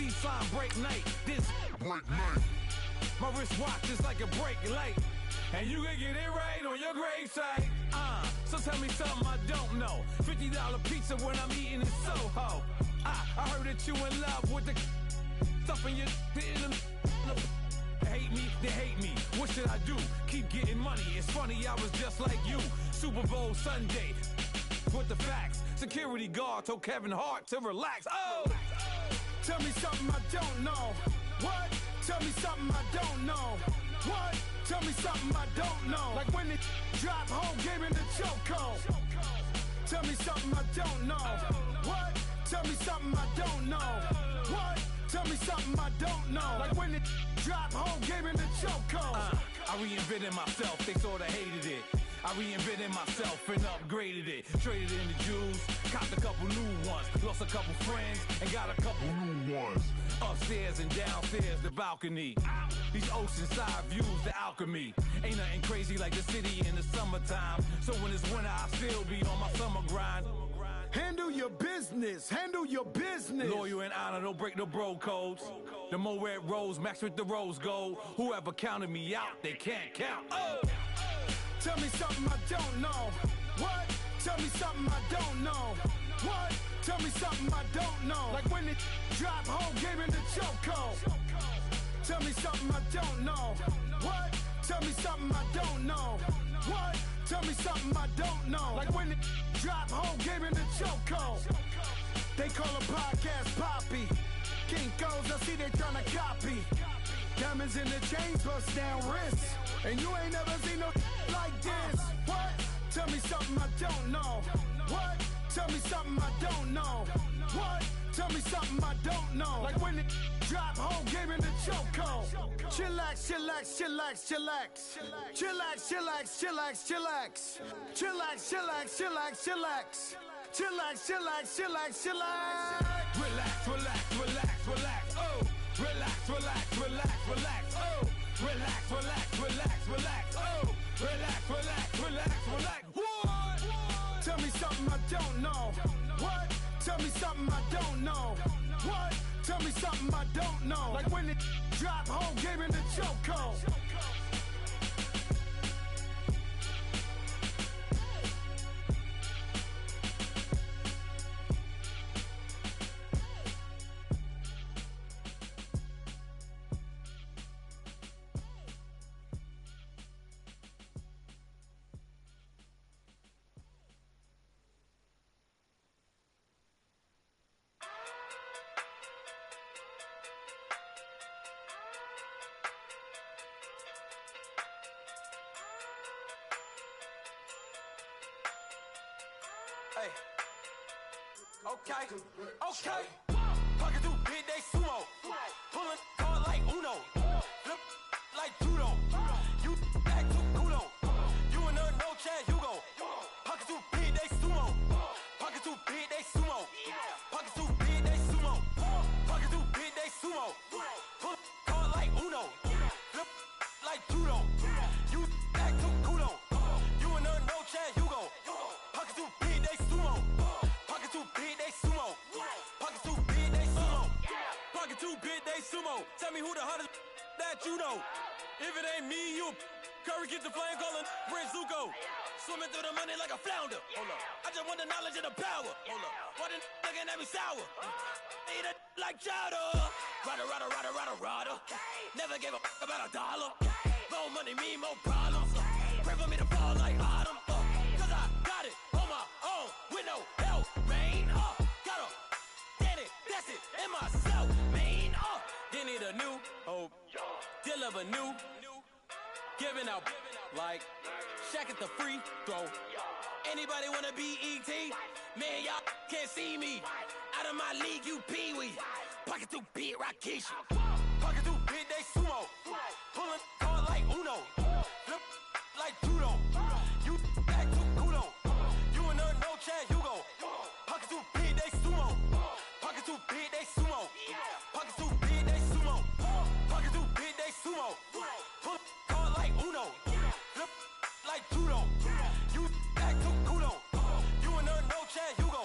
Peace sign, break night. This break night. My wristwatch is like a break light. And you can get it right on your gravesite. So tell me something I don't know. $50 pizza when I'm eating in Soho. I heard that you in love with the stuff in your hate me, they hate me. What should I do? Keep getting money. It's funny, I was just like you. Super Bowl Sunday with the facts. Security guard told Kevin Hart to relax. Oh! Tell me something I don't know. What? Tell me something I don't know. What? Tell me something I don't know. Like when it drop home, game in the chokehold. Tell me something I don't know. What? Tell me something I don't know. What? Tell me something I don't know. Like when it drop home, game in the chokehold. I reinvented myself, they sorta hated it. I reinvented myself and upgraded it. Traded in the Jews, copped a couple new ones. Lost a couple friends and got a couple new ones. Upstairs and downstairs, the balcony. These oceanside views, the alchemy. Ain't nothing crazy like the city in the summertime. So when it's winter, I still be on my summer grind. Handle your business, handle your business. Loyal and honor, don't break the bro codes. The more red rose, match with the rose gold. Whoever counted me out, they can't count. Oh! Tell me something I don't know. What? Tell me something I don't know. What? Tell me something I don't know. Like when it drop home, game in the chokehold. Tell me something I don't know. What? Tell me something I don't know. What? Tell me something I don't know. Like when it drop home, game in the chokehold. They call a podcast Poppy. Kinkos, I see they tryna copy. Diamonds in the chains, bust down wrists. And you ain't never seen no like this. What? Tell me something I don't know. What? Tell me something I don't know. What? Tell me something I don't know. Like when it drop home, game in the chokehold. Chillax, chillax, chillax, chillax. Chillax, chillax, chillax, chillax. Chillax, chillax, chillax, chillax. Chillax, chillax, chillax, chillax. Relax, relax, relax, relax. Oh! Relax, relax, relax, relax. Oh! Relax, relax, relax, relax. Oh! Relax, relax, relax, relax. What? Tell me something I don't know. What? Tell me something I don't know. What? Tell me something I don't know. Like when it drop home, game in the chokehold. Hey. Okay. Okay. Pocket through big, they sumo. Pulling card like Uno. Flip like judo. You act too kudo. You and her no Chad Hugo. Pocket too big, they sumo. Pocket too big, they sumo. Pocket too big, they sumo. Pocket too big, they sumo. Pull card like Uno. Flip like judo. You act too kudo. You and her no Chad Hugo. Pocket too big, they sumo. Pocket too big, they sumo. Pocket too big, they sumo. Pocket too big, they sumo. Tell me who the hottest that you know. If it ain't me, you Curry get the flame calling Prince Zuko. Swimming through the money like a flounder. Hold up. I just want the knowledge and the power. Hold up. Why the looking at me sour? Eat it like chowder. Rada, rada, rada, rada, rada. Never gave a about a dollar. More money mean more problems. Pray for me to fall like autumn. Cause I got it on my own with no help, man. Got a daddy, that's it, in myself, man. They need a new hope. Deliver new. Giving out like Shaq at the free throw. Anybody wanna be E.T.? Man, y'all can't see me. Out of my league, you pee-wee. Pocket too big, Rakishi. Pocket too big, they sumo. Pulling card like Uno. Flip like judo. You act too kudo. You and her no Chad Hugo. Pocket too big, they sumo. Pocket too big, they sumo. Pocket too big, they sumo. Pocket too big, they sumo. Pull card like Uno. Flip like judo. You act too kudo. You and her no Chad Hugo.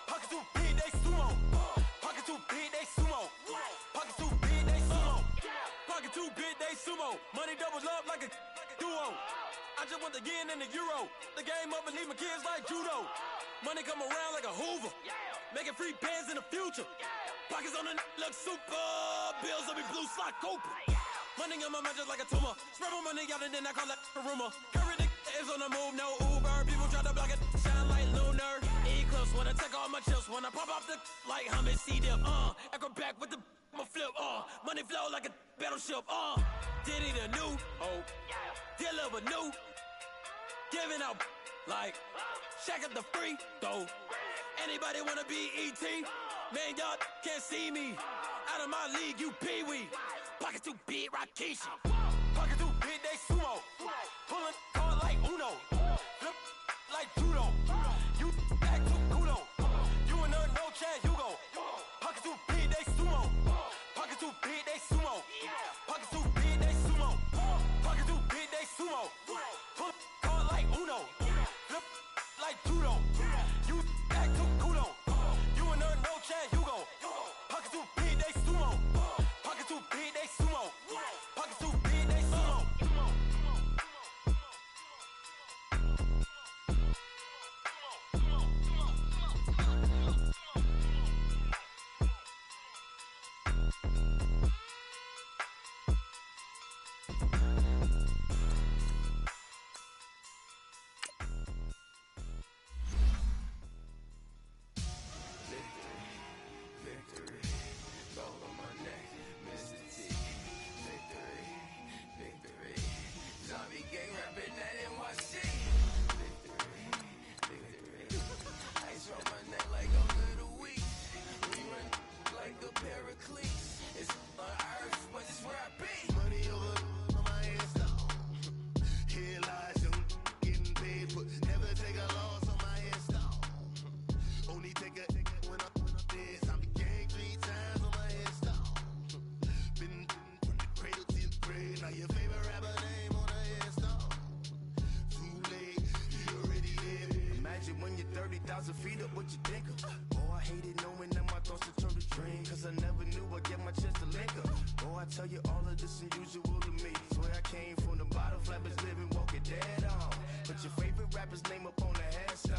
Pocket too big, they sumo. Pocket too big, they sumo. Pocket too big, they sumo. Money doubles up like a duo. I just want the yen and the euro. The game up and leave my kids like judo. Money come around like a Hoover. Making free bands in the future. Pockets on the look super. Bills will be blue slot Cooper. Money on my mind just like a tumor. Spread my money out and then I call that a rumor. Curry the is on the move, no Uber. People try to block it, shine like lunar. Eclipse when I take all my chips. When I pop off the like hummus, see them. Echo back with the I'ma flip. Money flow like a battleship. Diddy the new. Deliver new. Giving out like Shaq at the free throw. Anybody wanna be ET? Man, y'all can't see me. Out of my league, you pee-wee. Pocket too big, Rakishi. Pocket too big, they sumo. Pulling card like Uno. Flip like judo. You act too kudo. You and her, no chance, you go. Pocket too big, they sumo. Pocket too big, they sumo. Pocket too big, they sumo. Pocket too big, they sumo. Pull card like Uno. Flip like judo. You act too kudo. You and her, no chance, you go. Pocket too big, they sumo. Pocket too big, they sumo. Pocket too big, they sumo. Feet up, what you think of? Oh, I hated knowing that my thoughts would turn to dream. Cause I never knew I'd get my chance to link up. Oh, I tell you all of this unusual to me. Swear I came from the bottom, flappers living, walking dead on. Put your favorite rapper's name up on the headstone.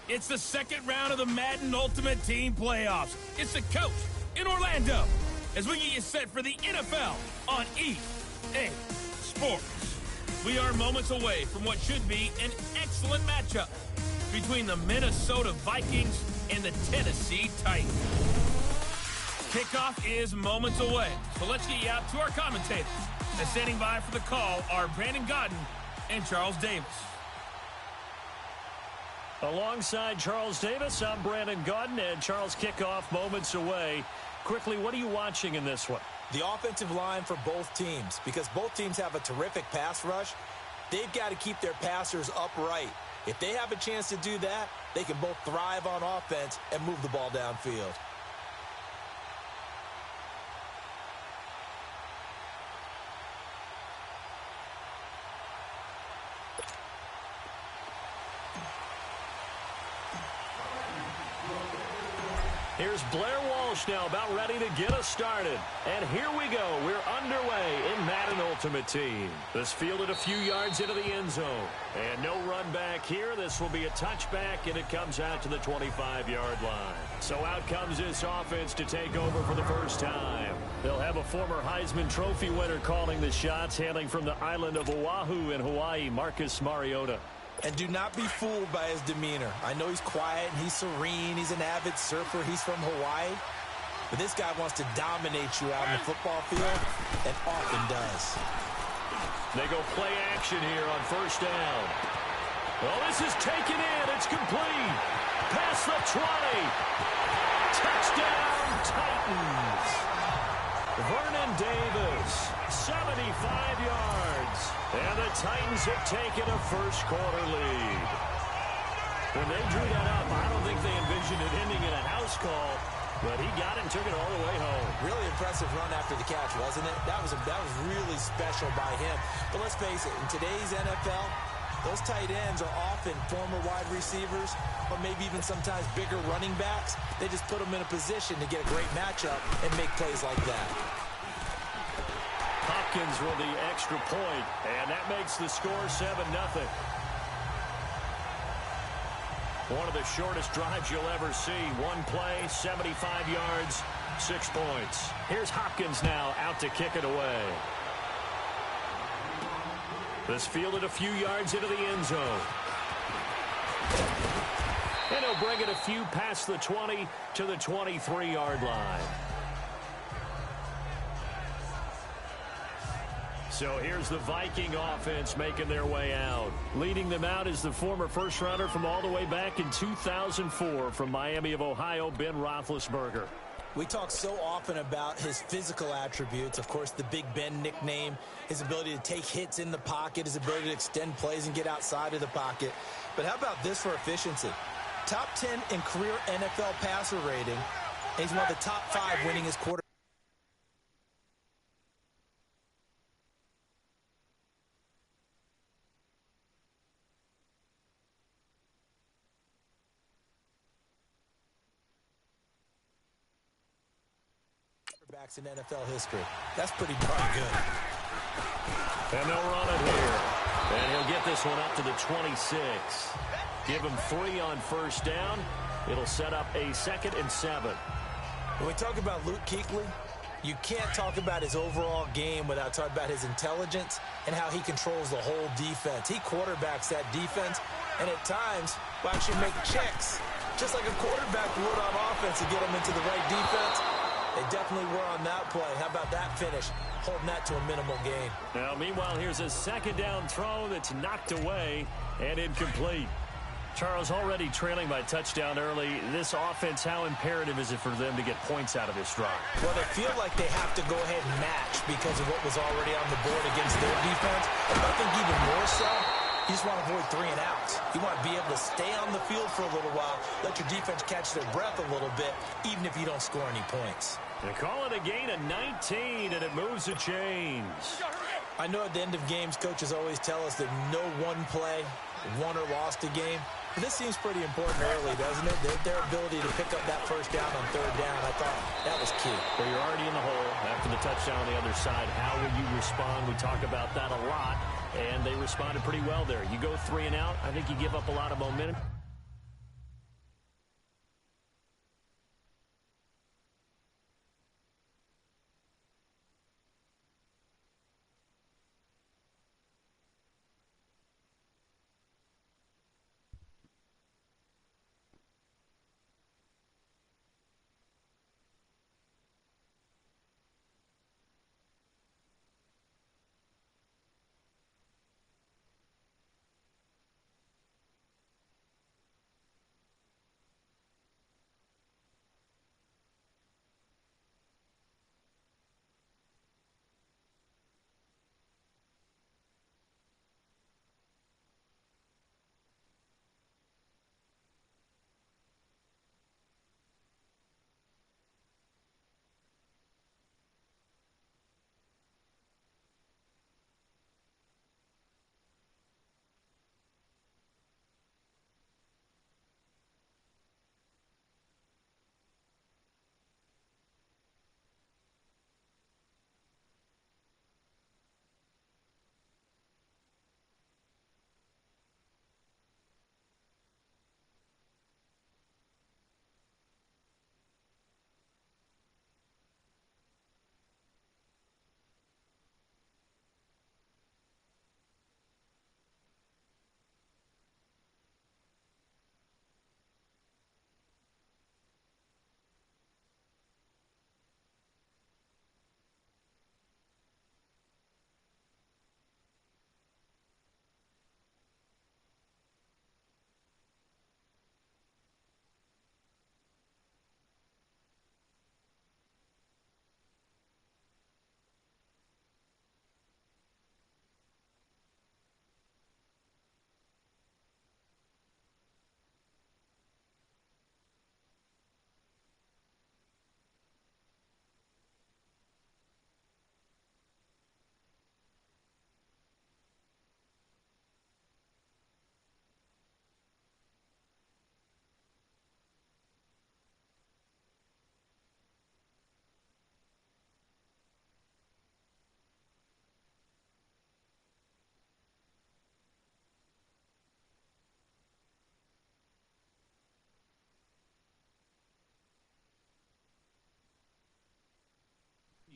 It's the second round of the Madden Ultimate Team Playoffs. It's the coach in Orlando as we get you set for the NFL on EA Sports. We are moments away from what should be an excellent matchup between the Minnesota Vikings and the Tennessee Titans. Kickoff is moments away, so let's get you out to our commentators. And standing by for the call are Brandon Godden and Charles Davis. Alongside Charles Davis, I'm Brandon Godden, and Charles, kickoff moments away. Quickly, what are you watching in this one? The offensive line for both teams, because both teams have a terrific pass rush. They've got to keep their passers upright. If they have a chance to do that, they can both thrive on offense and move the ball downfield. Here's Blair Walsh now about ready to get us started. And here we go. We're underway in Madden Ultimate Team. This fielded a few yards into the end zone. And no run back here. This will be a touchback, and it comes out to the 25-yard line. So out comes this offense to take over for the first time. They'll have a former Heisman Trophy winner calling the shots, hailing from the island of Oahu in Hawaii, Marcus Mariota. And do not be fooled by his demeanor. I know he's quiet and he's serene. He's an avid surfer. He's from Hawaii. But this guy wants to dominate you out in the football field, and often does. They go play action here on first down. Well, this is taken in. It's complete. Past the 20. Touchdown, Titans. Vernon Davis, 75 yards. And the Titans have taken a first-quarter lead. When they drew that up, I don't think they envisioned it ending in a house call, but he got it and took it all the way home. Really impressive run after the catch, wasn't it? That was really special by him. But let's face it, in today's NFL, Those tight ends are often former wide receivers or maybe even sometimes bigger running backs. They just put them in a position to get a great matchup and make plays like that. Hopkins with the extra point, and that makes the score 7-0. One of the shortest drives you'll ever see. One play, 75 yards, 6 points. Here's Hopkins now out to kick it away. This fielded a few yards into the end zone. And he'll bring it a few past the 20 to the 23-yard line. So here's the Viking offense making their way out. Leading them out is the former first-rounder from all the way back in 2004 from Miami of Ohio, Ben Roethlisberger. We talk so often about his physical attributes. Of course, the Big Ben nickname, his ability to take hits in the pocket, his ability to extend plays and get outside of the pocket. But how about this for efficiency? Top 10 in career NFL passer rating. And he's one of the top 5 winningest quarterbacks. In NFL history. That's pretty darn good. And they'll run it here. And he'll get this one up to the 26. Give him 3 on first down. It'll set up a 2nd and 7. When we talk about Luke Kuechly, you can't talk about his overall game without talking about his intelligence and how he controls the whole defense. He quarterbacks that defense, and at times will actually make checks, just like a quarterback would on offense to get them into the right defense. They definitely were on that play. How about that finish? Holding that to a minimal gain. Now, meanwhile, here's a 2nd down throw that's knocked away and incomplete. Charles, already trailing by touchdown early. This offense, how imperative is it for them to get points out of this drive? Well, they feel like they have to go ahead and match because of what was already on the board against their defense. But I think even more so, you just want to avoid 3 and outs. You want to be able to stay on the field for a little while, let your defense catch their breath a little bit, even if you don't score any points. They call it a gain of 19, and it moves the chains. I know at the end of games, coaches always tell us that no one play won or lost a game. But this seems pretty important early, doesn't it? Their ability to pick up that first down on 3rd down, I thought that was key. Well, you're already in the hole after the touchdown on the other side. How will you respond? We talk about that a lot, and they responded pretty well there. You go 3 and out, I think you give up a lot of momentum.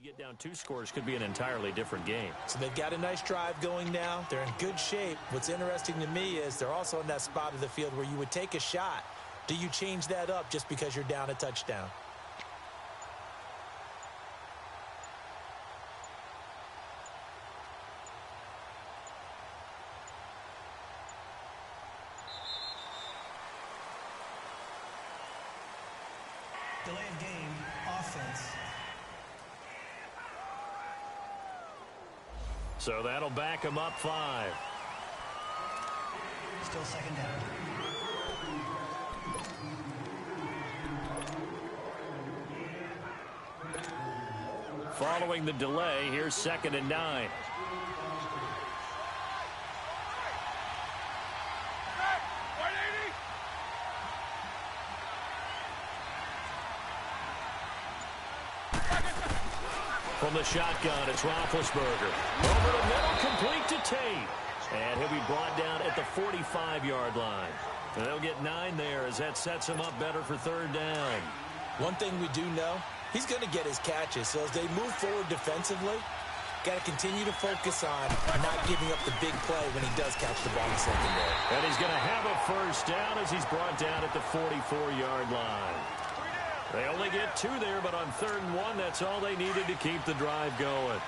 Get down 2 scores could be an entirely different game. So they've got a nice drive going now. They're in good shape. What's interesting to me is they're also in that spot of the field where you would take a shot. Do you change that up just because you're down a touchdown? Delay of game, offense. So that'll back him up 5. Still second down. Following the delay, here's 2nd and 9. From the shotgun, it's Roethlisberger. Over the middle, complete to Tate. And he'll be brought down at the 45-yard line. And they'll get 9 there as that sets him up better for 3rd down. One thing we do know, he's going to get his catches. So as they move forward defensively, got to continue to focus on not giving up the big play when he does catch the ball in the secondary. And he's going to have a 1st down as he's brought down at the 44-yard line. They only get 2 there, but on 3rd and 1, that's all they needed to keep the drive going.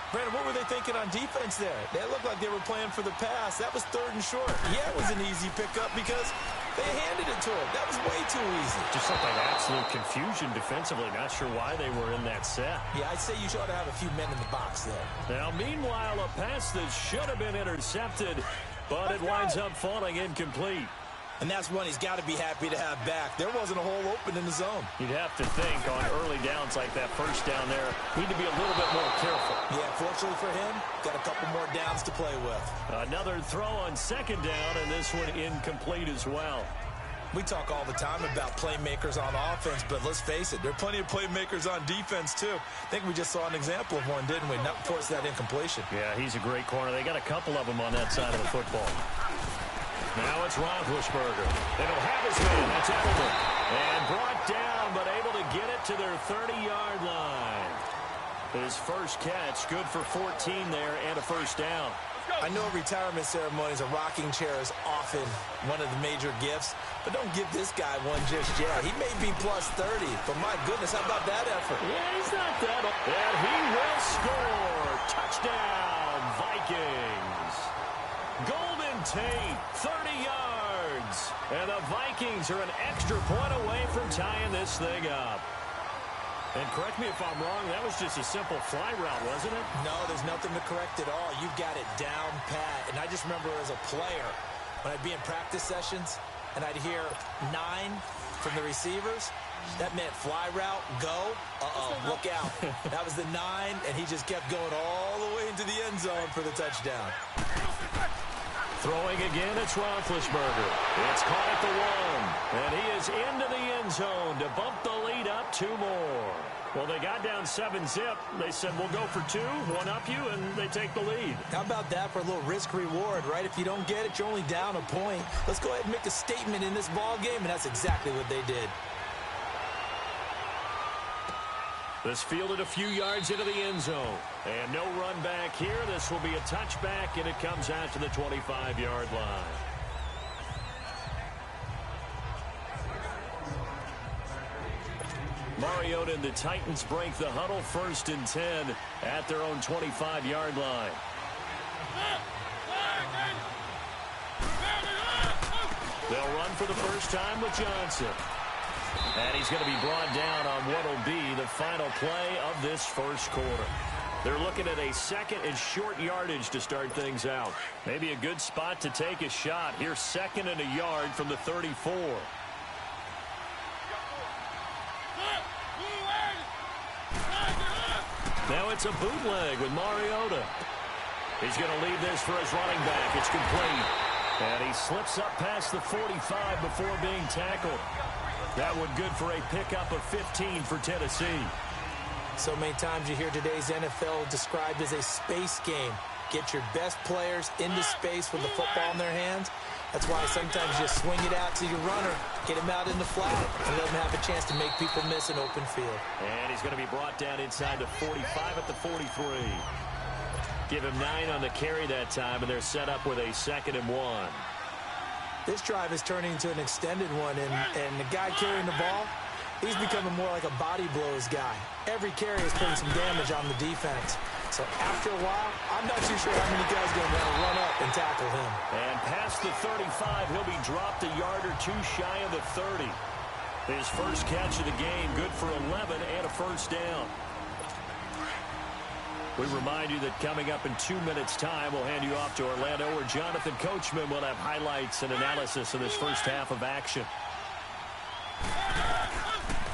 Brandon, what were they thinking on defense there? They looked like they were playing for the pass. That was 3rd and short. Yeah, it was an easy pickup because they handed it to him. That was way too easy. Just looked like absolute confusion defensively. Not sure why they were in that set. Yeah, I'd say you ought to have a few men in the box there. Now, meanwhile, a pass that should have been intercepted, but it winds up falling incomplete. And that's one he's got to be happy to have back. There wasn't a hole open in the zone. You'd have to think on early downs like that 1st down there, need to be a little bit more careful. Yeah, fortunately for him, got a couple more downs to play with. Another throw on 2nd down, and this one incomplete as well. We talk all the time about playmakers on offense, but let's face it, there are plenty of playmakers on defense, too. I think we just saw an example of one, didn't we? Not force that incompletion. Yeah, he's a great corner. They got a couple of them on that side of the football. Now it's Roethlisberger. They don't have his man. That's Edelman. And brought down, but able to get it to their 30-yard line. His 1st catch, good for 14 there and a 1st down. I know retirement ceremonies, a rocking chair is often one of the major gifts, but don't give this guy one just yet. He may be plus 30, but my goodness, how about that effort? Yeah, he's not that old. And he will score. Touchdown, Vikings. Golden Tate, 30 yards. And the Vikings are an extra point away from tying this thing up. And correct me if I'm wrong, that was just a simple fly route, wasn't it? No, there's nothing to correct at all. You've got it down pat. And I just remember as a player, when I'd be in practice sessions, and I'd hear 9 from the receivers, that meant fly route, go, look out. That was the 9, and he just kept going all the way into the end zone for the touchdown. Throwing again, it's Roethlisberger. It's caught at the 1, and he is into the end zone to bump the lead up 2 more. Well, they got down 7-zip. They said, we'll go for 2, one up you, and they take the lead. How about that for a little risk-reward, right? If you don't get it, you're only down a point. Let's go ahead and make a statement in this ball game, and that's exactly what they did. This fielded a few yards into the end zone. And no run back here. This will be a touchback, and it comes out to the 25-yard line. Mariota and the Titans break the huddle, 1st and 10 at their own 25-yard line. They'll run for the first time with Johnson. And he's going to be brought down on what will be the final play of this 1st quarter. They're looking at a 2nd and short yardage to start things out. Maybe a good spot to take a shot. Here's 2nd and a yard from the 34. Now it's a bootleg with Mariota. He's going to leave this for his running back. It's complete. And he slips up past the 45 before being tackled. That one good for a pickup of 15 for Tennessee. So many times you hear today's NFL described as a space game. Get your best players into space with the football in their hands. That's why sometimes you just swing it out to your runner, get him out in the flat, and let him have a chance to make people miss an open field. And he's going to be brought down inside the 45 at the 43. Give him 9 on the carry that time, and they're set up with a 2nd and 1. This drive is turning into an extended one, and the guy carrying the ball, he's becoming more like a body blows guy. Every carry is putting some damage on the defense. So after a while, I'm not too sure how many guys are going to want to run up and tackle him. And past the 35, he'll be dropped a yard or two shy of the 30. His first catch of the game, good for 11 and a first down. We remind you that coming up in 2 minutes' time, we'll hand you off to Orlando, where Jonathan Coachman will have highlights and analysis of this first half of action.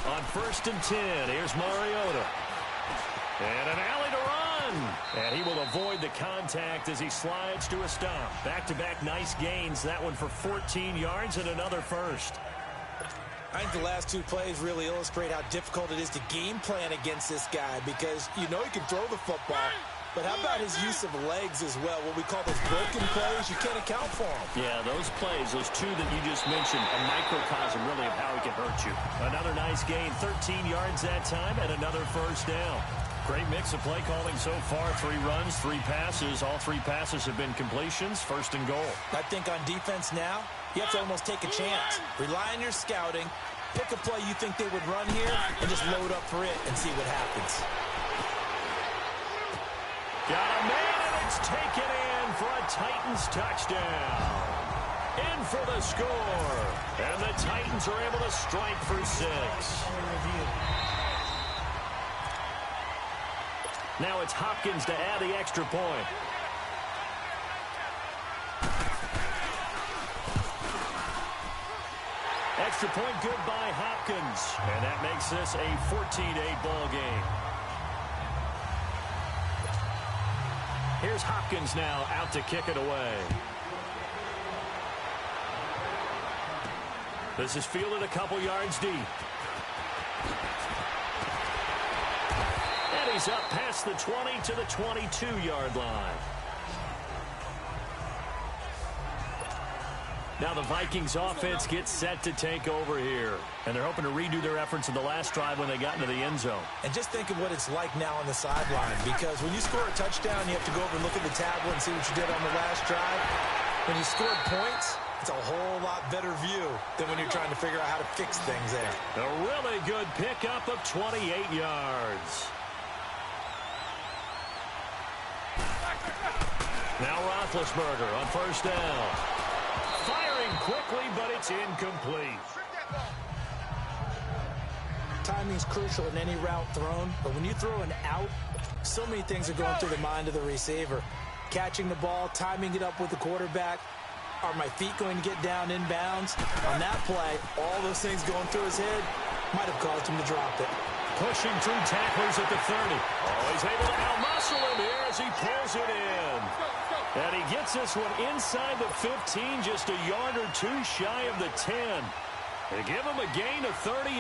On 1st and 10, here's Mariota. And an alley to run. And he will avoid the contact as he slides to a stop. Back-to-back nice gains. That one for 14 yards and another first. I think the last 2 plays really illustrate how difficult it is to game plan against this guy, because you know he can throw the football, but how about his use of legs as well? What we call those broken plays, you can't account for them. Yeah, those plays, those 2 that you just mentioned, a microcosm really of how he can hurt you. Another nice gain, 13 yards that time, and another first down. Great mix of play calling so far. 3 runs, 3 passes. All 3 passes have been completions. 1st and goal. I think on defense now, you have to almost take a chance. Rely on your scouting. Pick a play you think they would run here and just load up for it and see what happens. Got a man, and it's taken in for a Titans touchdown. In for the score. And the Titans are able to strike for 6. Now it's Hopkins to add the extra point. Extra point good by Hopkins. And that makes this a 14-8 ball game. Here's Hopkins now out to kick it away. This is fielded a couple yards deep. And he's up past the 20 to the 22-yard line. Now the Vikings offense gets set to take over here. And they're hoping to redo their efforts in the last drive when they got into the end zone. And just think of what it's like now on the sideline, because when you score a touchdown, you have to go over and look at the tablet and see what you did on the last drive. When you scored points, it's a whole lot better view than when you're trying to figure out how to fix things there. A really good pickup of 28 yards. Now Roethlisberger on 1st down. Firing quickly, but it's incomplete. Timing's crucial in any route thrown, but when you throw an out, so many things are going through the mind of the receiver. Catching the ball, timing it up with the quarterback. Are my feet going to get down inbounds? On that play, all those things going through his head might have caused him to drop it. Pushing through tacklers at the 30. Oh, he's able to outmuscle him here as he pulls it in. And he gets this one inside the 15, just a yard or 2 shy of the 10. They give him a gain of 38.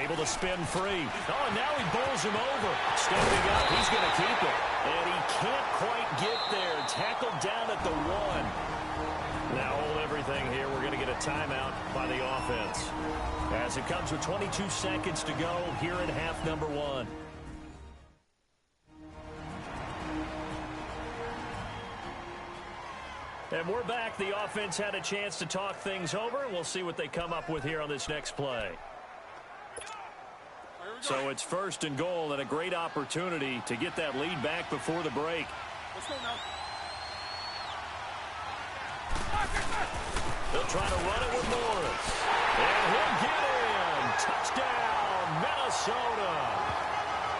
Able to spin free. Oh, and now he bowls him over. Stepping up, he's going to keep it. And he can't quite get there. Tackled down at the 1. Now hold everything here. We're going to get a timeout by the offense. As it comes with 22 seconds to go here in half number 1. And we're back. The offense had a chance to talk things over. We'll see what they come up with here on this next play. So it's 1st and goal, and a great opportunity to get that lead back before the break. Let's go now. They'll try to run it with Morris. And he'll get in. Touchdown, Minnesota.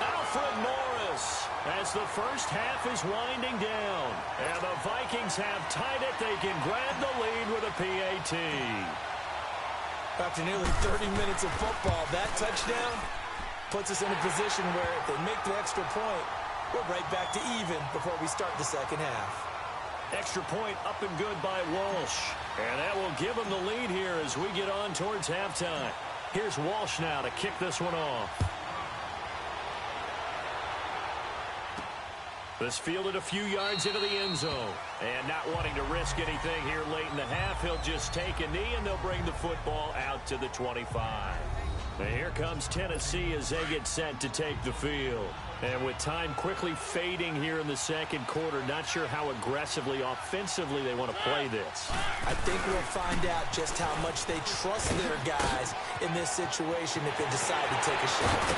Alfred Morris, as the first half is winding down. And the Vikings have tied it. They can grab the lead with a PAT. After nearly 30 minutes of football, that touchdown puts us in a position where if they make the extra point, we're right back to even before we start the second half. Extra point up and good by Walsh. And that will give him the lead here as we get on towards halftime. Here's Walsh now to kick this one off. This fielded a few yards into the end zone. And not wanting to risk anything here late in the half, he'll just take a knee, and they'll bring the football out to the 25. And here comes Tennessee as they get set to take the field. And with time quickly fading here in the second quarter, not sure how aggressively, offensively they want to play this. I think we'll find out just how much they trust their guys in this situation if they decide to take a shot.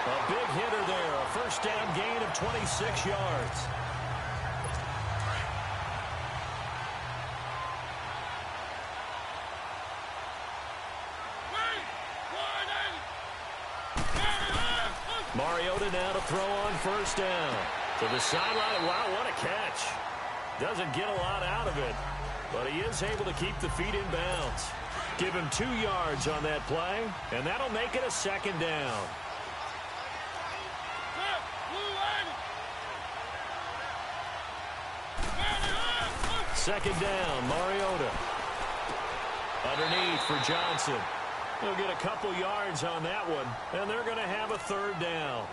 A big hitter there, a first down gain of 26 yards. Mariota now to throw on first down. To the sideline. Wow, what a catch. Doesn't get a lot out of it, but he is able to keep the feet in bounds. Give him 2 yards on that play, and that'll make it a second down. Second down, Mariota. Underneath for Johnson. He'll get a couple yards on that one, and they're going to have a third down.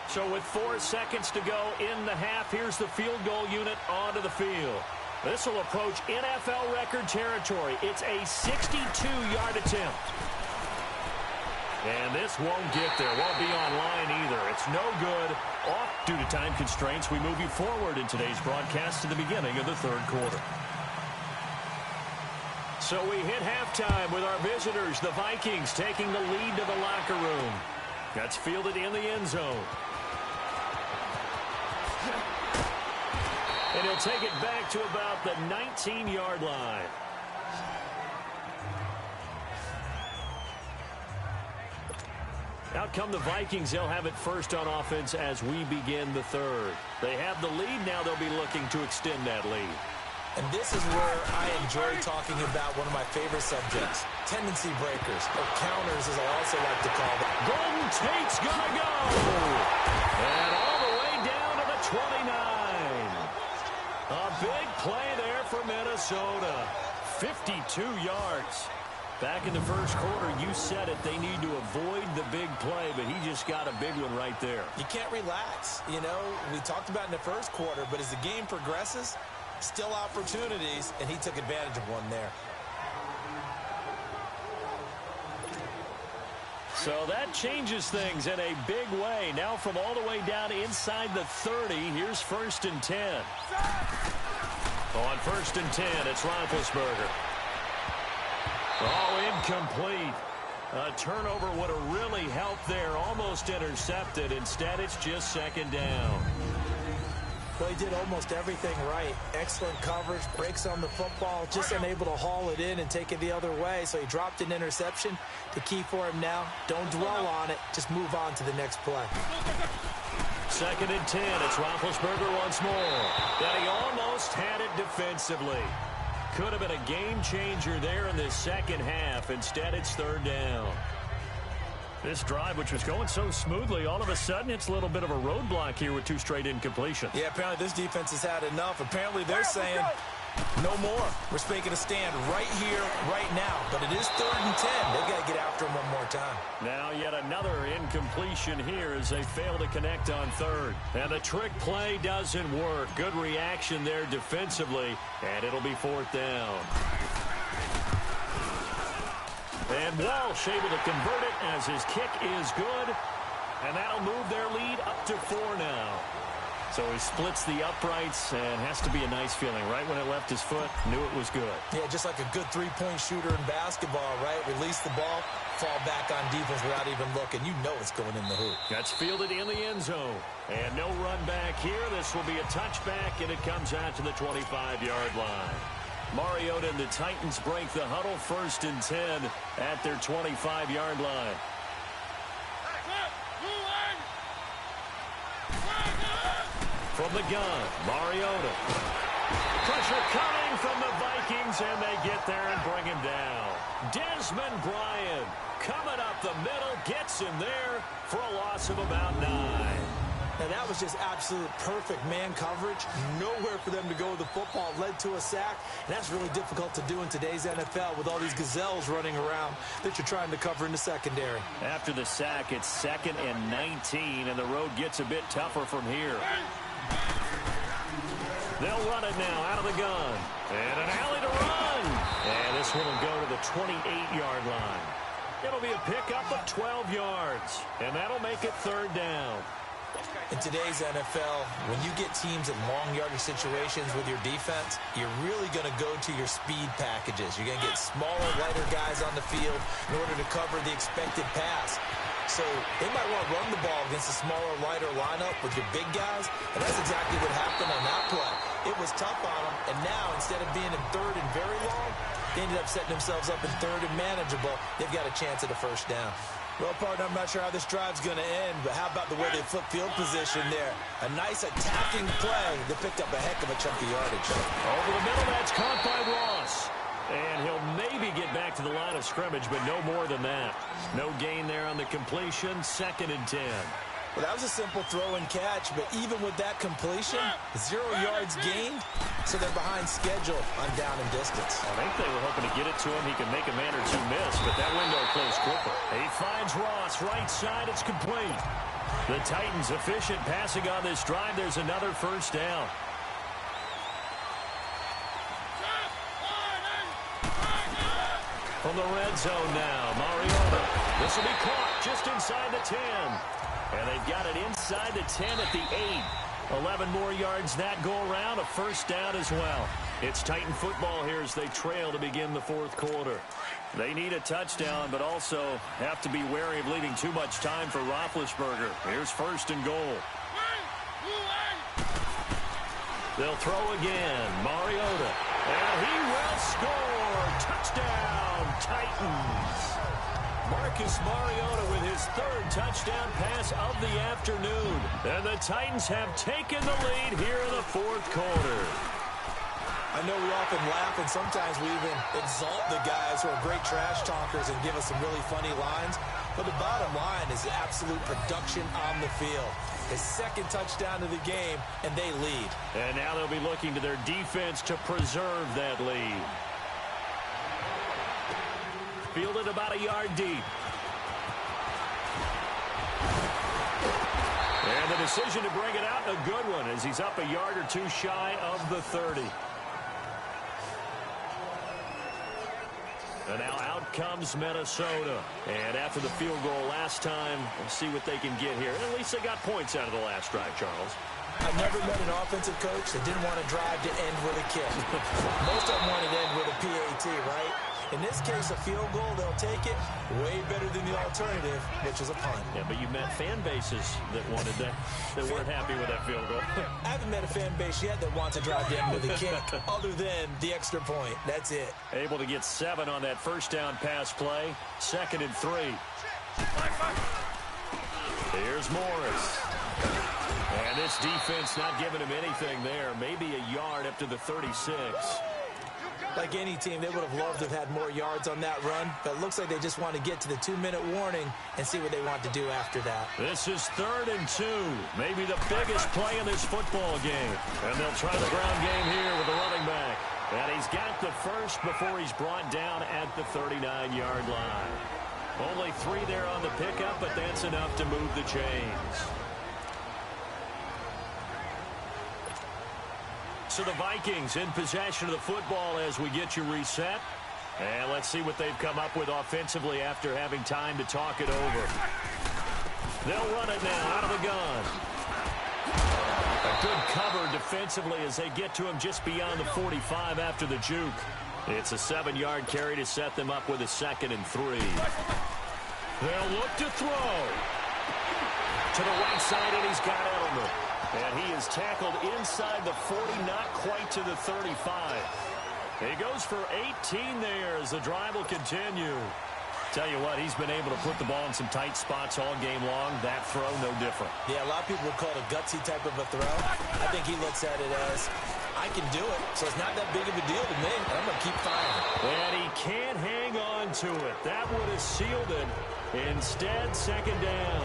So with 4 seconds to go in the half, here's the field goal unit onto the field. This will approach NFL record territory. It's a 62-yard attempt. And this won't get there. Won't be online either. It's no good. Off due to time constraints. We move you forward in today's broadcast to the beginning of the third quarter. So we hit halftime with our visitors, the Vikings, taking the lead to the locker room. That's fielded in the end zone. And he'll take it back to about the 19-yard line. Out come the Vikings. They'll have it first on offense as we begin the third. They have the lead. Now they'll be looking to extend that lead. And this is where I enjoy talking about one of my favorite subjects, tendency breakers, or counters as I also like to call them. Golden Tate's gonna go! And all the way down to the 29. A big play there for Minnesota. 52 yards. Back in the first quarter, you said it, they need to avoid the big play, but he just got a big one right there. You can't relax. You know, we talked about in the first quarter, but as the game progresses, still opportunities, and he took advantage of one there. So that changes things in a big way. Now from all the way down inside the 30, here's 1st and 10. On 1st and 10, it's Roethlisberger. Oh, incomplete. A turnover would have really helped there. Almost intercepted. Instead, it's just second down. Well, he did almost everything right. Excellent coverage, breaks on the football, just unable to haul it in and take it the other way. So he dropped an interception. The key for him now, don't dwell on it. Just move on to the next play. 2nd and 10. It's Roethlisberger once more. And he almost had it defensively. Could have been a game changer there in the second half. Instead, it's 3rd down. This drive, which was going so smoothly, all of a sudden it's a little bit of a roadblock here with 2 straight incompletions. Yeah, apparently this defense has had enough. Apparently they're saying no more. We're making a stand right here, right now. But it is 3rd and 10. They've got to get after him one more time. Now yet another incompletion here as they fail to connect on 3rd. And the trick play doesn't work. Good reaction there defensively. And it'll be 4th down. And Walsh able to convert it as his kick is good. And that'll move their lead up to 4 now. So he splits the uprights and has to be a nice feeling. Right when it left his foot, knew it was good. Yeah, just like a good three-point shooter in basketball, right? Release the ball, fall back on defense without even looking. You know it's going in the hoop. That's fielded in the end zone. And no run back here. This will be a touchback, and it comes out to the 25-yard line. Mariota and the Titans break the huddle, 1st and 10 at their 25-yard line. From the gun, Mariota. Pressure coming from the Vikings, and they get there and bring him down. Desmond Bryant coming up the middle, gets him there for a loss of about 9. Now, that was just absolute perfect man coverage. Nowhere for them to go with the football. Led to a sack, and that's really difficult to do in today's NFL with all these gazelles running around that you're trying to cover in the secondary. After the sack, it's 2nd and 19, and the road gets a bit tougher from here. They'll run it now out of the gun. And an alley to run. And this one will go to the 28-yard line. It'll be a pickup of 12 yards, and that'll make it 3rd down. In today's NFL, when you get teams in long yardage situations with your defense, you're really going to go to your speed packages. You're going to get smaller, lighter guys on the field in order to cover the expected pass. So they might want to run the ball against a smaller, lighter lineup with your big guys, and that's exactly what happened on that play. It was tough on them, and now instead of being in 3rd and very long, they ended up setting themselves up in 3rd and manageable. They've got a chance at a 1st down. Well, partner, I'm not sure how this drive's going to end, but how about the way they flip field position there? A nice attacking play that picked up a heck of a chunk of yardage. Over the middle, that's caught by Ross. And he'll maybe get back to the line of scrimmage, but no more than that. No gain there on the completion, 2nd and 10. Well, that was a simple throw and catch, but even with that completion, 0 yards gained, so they're behind schedule on down and distance. I think they were hoping to get it to him. He can make a man or two miss, but that window closed quicker. He finds Ross, right side, it's complete. The Titans efficient passing on this drive. There's another 1st down. From the red zone now, Mariota. This will be caught just inside the 10. And they've got it inside the 10 at the 8. 11 more yards that go around, a 1st down as well. It's Titan football here as they trail to begin the 4th quarter. They need a touchdown, but also have to be wary of leaving too much time for Roethlisberger. Here's 1st and goal. They'll throw again. Mariota. And he will score. Touchdown, Titans. Marcus Mariota with his 3rd touchdown pass of the afternoon. And the Titans have taken the lead here in the 4th quarter. I know we often laugh, and sometimes we even exalt the guys who are great trash talkers and give us some really funny lines. But the bottom line is the absolute production on the field. His 2nd touchdown of the game, and they lead. And now they'll be looking to their defense to preserve that lead. Fielded about a yard deep. And the decision to bring it out, a good one, as he's up a yard or two shy of the 30. And now out comes Minnesota. And after the field goal last time, we'll see what they can get here. At least they got points out of the last drive, Charles. I've never met an offensive coach that didn't want to drive to end with a kick. Most of them want to end with a PAT, right? In this case, a field goal, they'll take it. Way better than the alternative, which is a punt. Yeah, but you met fan bases that wanted that, that weren't happy with that field goal. I haven't met a fan base yet that wants to drive to end with a kick, other than the extra point. That's it. Able to get 7 on that 1st down pass play. 2nd and 3. Here's Morris. And this defense not giving him anything there. Maybe a yard up to the 36. Like any team, they would have loved to have had more yards on that run, but it looks like they just want to get to the 2-minute warning and see what they want to do after that. This is 3rd and 2, maybe the biggest play in this football game. And they'll try the ground game here with the running back. And he's got the 1st before he's brought down at the 39-yard line. Only 3 there on the pickup, but that's enough to move the chains. So the Vikings in possession of the football as we get you reset. And let's see what they've come up with offensively after having time to talk it over. They'll run it now out of the gun. A good cover defensively as they get to him just beyond the 45 after the juke. It's a 7-yard carry to set them up with a 2nd and 3. They'll look to throw. To the right side, and he's got Edelman. And he is tackled inside the 40, not quite to the 35. He goes for 18 there as the drive will continue. Tell you what, he's been able to put the ball in some tight spots all game long. That throw, no different. Yeah, a lot of people would call it a gutsy type of a throw. I think he looks at it as, I can do it, so it's not that big of a deal to me, and I'm going to keep firing. And he can't hang on to it. That would have sealed it. Instead, 2nd down.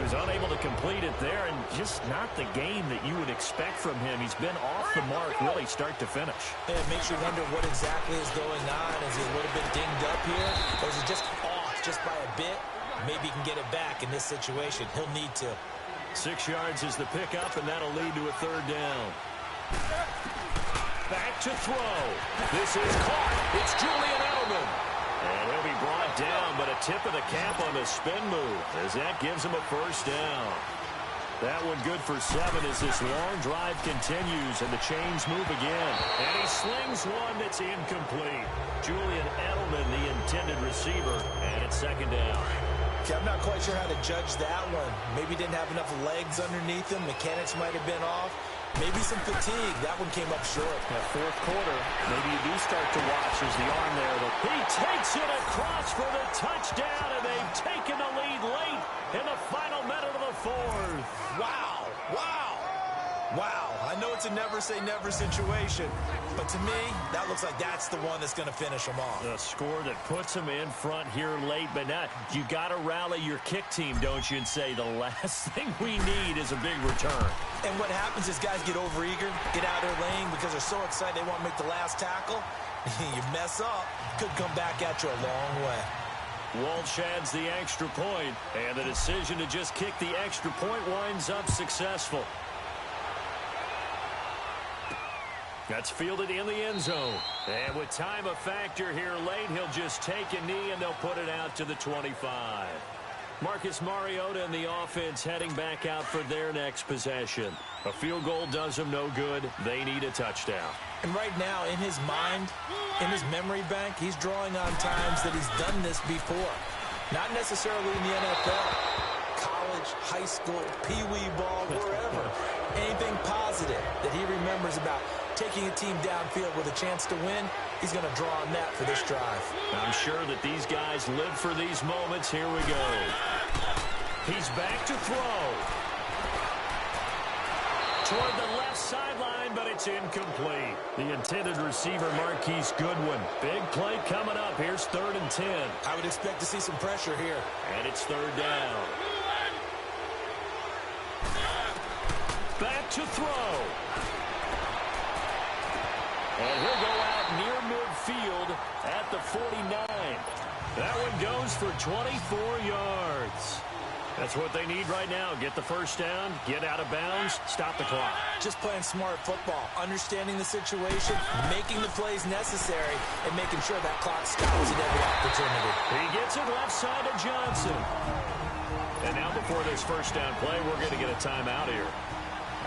He was unable to complete it there, and just not the game that you would expect from him. He's been off the mark really start to finish. It makes you wonder what exactly is going on. Is he a little bit dinged up here, or is it just off just by a bit? Maybe he can get it back in this situation. He'll need to. 6 yards is the pickup, and that'll lead to a third down. Back to throw. This is caught. It's Julian Edelman. And he'll be brought down, but a tip of the cap on the spin move as that gives him a first down. That one good for 7 as this long drive continues, and the chains move again. And he slings one that's incomplete. Julian Edelman, the intended receiver, and it's second down. Okay, I'm not quite sure how to judge that one. Maybe didn't have enough legs underneath him. Mechanics might have been off. Maybe some fatigue. That one came up short. That fourth quarter, maybe you do start to watch as the arm there. He takes it across for the touchdown, and they've taken the lead late in the final minute of the fourth. Wow. Wow. Wow. I know it's a never-say-never situation, but to me, that looks like that's the one that's going to finish them off. The score that puts them in front here late, but now you got to rally your kick team, don't you, and say the last thing we need is a big return. And what happens is guys get overeager, get out of their lane because they're so excited they want to make the last tackle. You mess up, could come back at you a long way. Walsh adds the extra point, and the decision to just kick the extra point winds up successful. That's fielded in the end zone. And with time a factor here late, he'll just take a knee and they'll put it out to the 25. Marcus Mariota and the offense heading back out for their next possession. A field goal does them no good. They need a touchdown. And right now, in his mind, in his memory bank, he's drawing on times that he's done this before. Not necessarily in the NFL. College, high school, pee-wee ball, wherever. Anything positive that he remembers about taking a team downfield with a chance to win, he's going to draw on that for this drive. I'm sure that these guys live for these moments. Here we go. He's back to throw. Toward the left sideline, but it's incomplete. The intended receiver, Marquise Goodwin. Big play coming up. Here's 3rd and 10. I would expect to see some pressure here. And it's 3rd down. Back to throw. And he'll go out near midfield at the 49. That one goes for 24 yards. That's what they need right now. Get the first down, get out of bounds, stop the clock. Just playing smart football, understanding the situation, making the plays necessary, and making sure that clock stops at every opportunity. He gets it left side to Johnson. And now before this first down play, we're going to get a timeout here,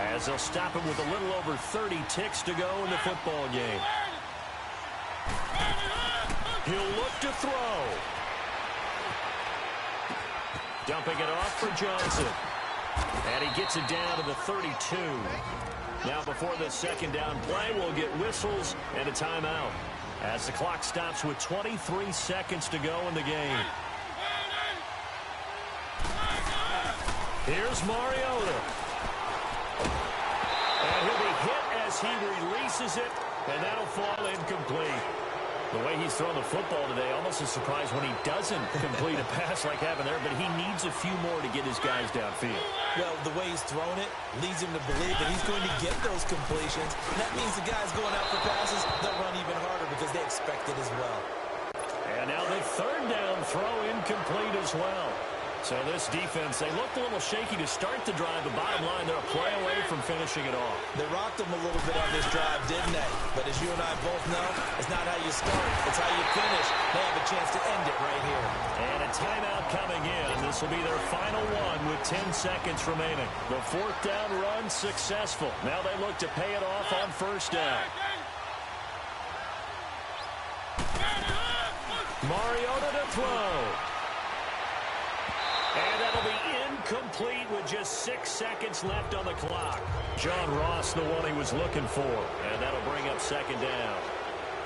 as they'll stop him with a little over 30 ticks to go in the football game. He'll look to throw. Dumping it off for Johnson. And he gets it down to the 32. Now before the second down play, we'll get whistles and a timeout, as the clock stops with 23 seconds to go in the game. Here's Mariota. And he'll be hit as he releases it, and that'll fall incomplete. The way he's thrown the football today, almost a surprise when he doesn't complete a pass like having there, but he needs a few more to get his guys downfield. Well, the way he's thrown it leads him to believe that he's going to get those completions. And that means the guys going out for passes, they'll run even harder because they expect it as well. And now the 3rd down throw incomplete as well. So this defense, they looked a little shaky to start the drive, but bottom line, they're a play away from finishing it off. They rocked them a little bit on this drive, didn't they? But as you and I both know, it's not how you start, it's how you finish. They have a chance to end it right here. And a timeout coming in. This will be their final one with 10 seconds remaining. The 4th down run successful. Now they look to pay it off on first down. Mariota to throw. And that'll be incomplete with just 6 seconds left on the clock. John Ross, the one he was looking for. And that'll bring up second down.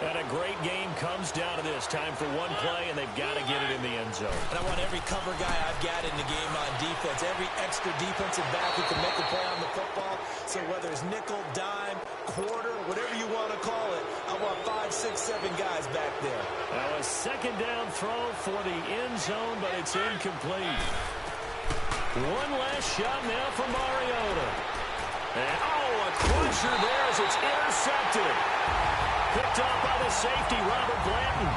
And a great game comes down to this. Time for one play, and they've got to get it in the end zone. And I want every cover guy I've got in the game on defense, every extra defensive back who can make a play on the football. So whether it's nickel, dime, quarter, whatever you want to call it, I want 5, 6, 7 guys back there. Now a second down throw for the end zone, but it's incomplete. One last shot now for Mariota. And, a crusher there as it's intercepted. Picked off by the safety, Robert Blanton.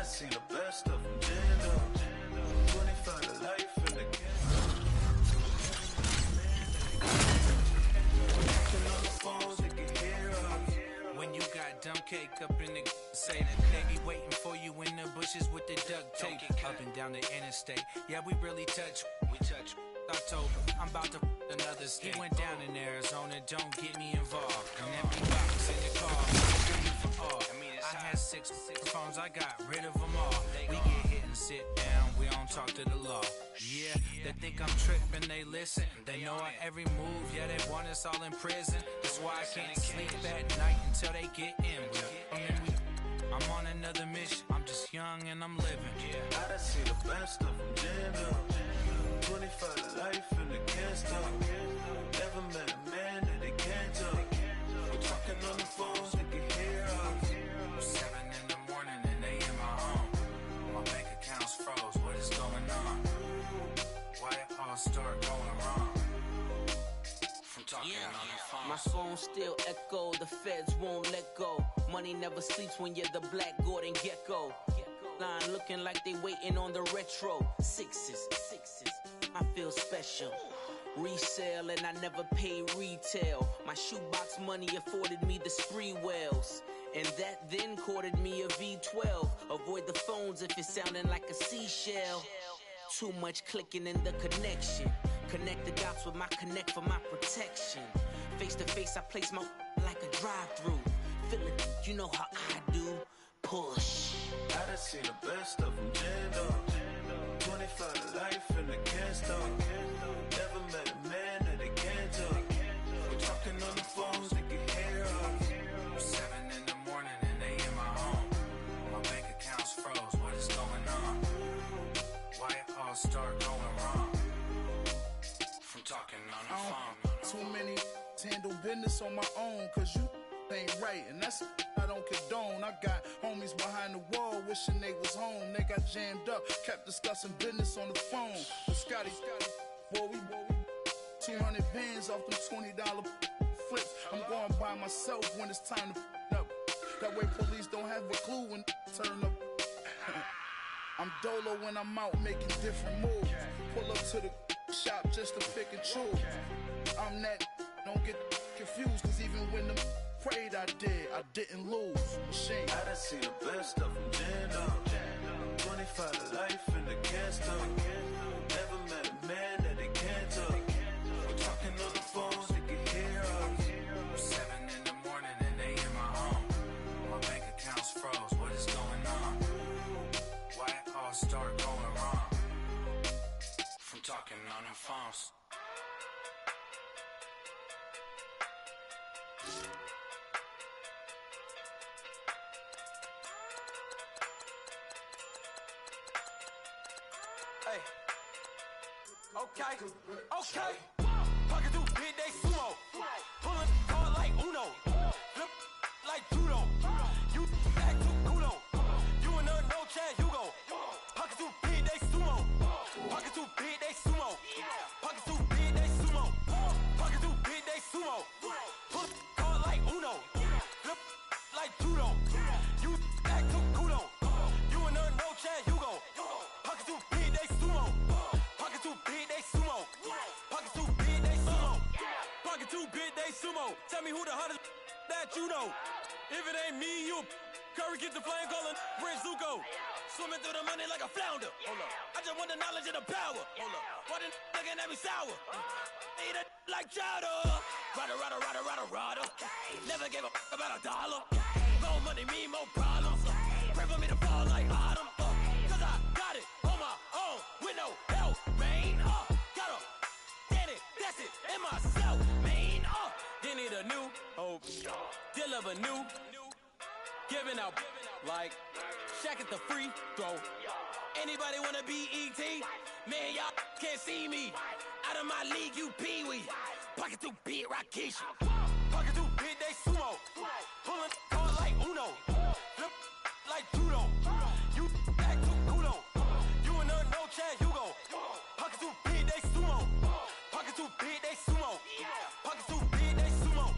Seen the best of them, jammed up. 25 to life in the when you got dumb cake up in the say that they be waiting for you in the bushes with the duct tape up and down the interstate. Yeah, we really touch. I told him I'm about to another state. He went down in Arizona, don't get me involved. An empty box in the car. I had six phones, I got rid of them all. We get hit and sit down, we don't talk to the law. Yeah, they think I'm tripping, they listen. They know our every move, yeah, they want us all in prison. That's why I can't sleep at night until they get in. I'm on another mission, I'm just young and I'm living. I done seen the best of them, jammed up. 25 to life in the can't stop. Never met a man that they can't talk. We're talking on the phones, they can hear us. 7 in the morning and they in my home. My bank account's froze, what is going on? Why it all start going wrong? From talking on the phone. My phone still echo, the feds won't let go. Money never sleeps when you're the Black Gordon Gecko. Line looking like they waiting on the retro. Sixes, I feel special. Resale and I never pay retail. My shoebox money afforded me the spree wells. And that then courted me a V12. Avoid the phones if it's sounding like a seashell. Too much clicking in the connection. Connect the dots with my connect for my protection. Face to face I place my like a drive-through. Feel it, you know how I do. Push. I done seen the best of them, jammed up. 25 to life in the can't stop. Never met a man that they can't talk. We're talking on the phones, they can hear us. 7 in the morning and they in my home. My bank account's froze, what is going on? Why it all start going wrong? From talking on the phone. Too many handle business on my own, cause you ain't right, and that's I don't condone. I got homies behind the wall wishing they was home. They got jammed up, kept discussing business on the phone. But Scotty, boy, we 200 bands off them $20 flips. I'm going by myself when it's time to up. That way police don't have a clue when turn up. I'm dolo when I'm out making different moves. Pull up to the shop just to pick and choose. I'm that, don't get confused, cause even when them prayed I didn't lose. Machine. I done seen the best of them, jammed up. 25 to life in the can't stop. Never met a man that they can't talk. We're talking on the phones, they can hear us. 7 in the morning and they in my home. My bank account's froze, what is going on? Why it all start going wrong? From talking on the phones. Hey. Okay. Pocket through big day sumo. Pulling hard like Uno. Flip like judo. You act too kudo. You and her no chance, you go. Pocket through big day sumo. Pocket through big day sumo. Pocket through big day sumo. Pocket through big day sumo. Pull hard like Uno. Flip like judo. You act too kudo. big, they sumo. Tell me who the hottest that you know. If it ain't me, you Curry get the flame calling Prince Zuko. Swimming through the money like a flounder. Hold up. I just want the knowledge and the power. Hold up. Why the looking at me sour? Eat it like chowder. Rada. Never gave a about $1. More money, me, more problems. Pray for me to fall like autumn. Cause I got it on my own with no help, man. Gotta get it, that's it, in myself, man. They need a new hope, deliver new, giving out like Shaq at the free throw. Anybody wanna be ET? Man, y'all can't see me. Out of my league, you pee-wee. Pocket too big, Rakish. Pocket too big, they sumo. Pulling card like Uno. Flip like judo. You act too kudo. You and her no Chad Hugo. Pocket too big, they sumo. Pocket too big, they sumo. Pocket too big, they sumo.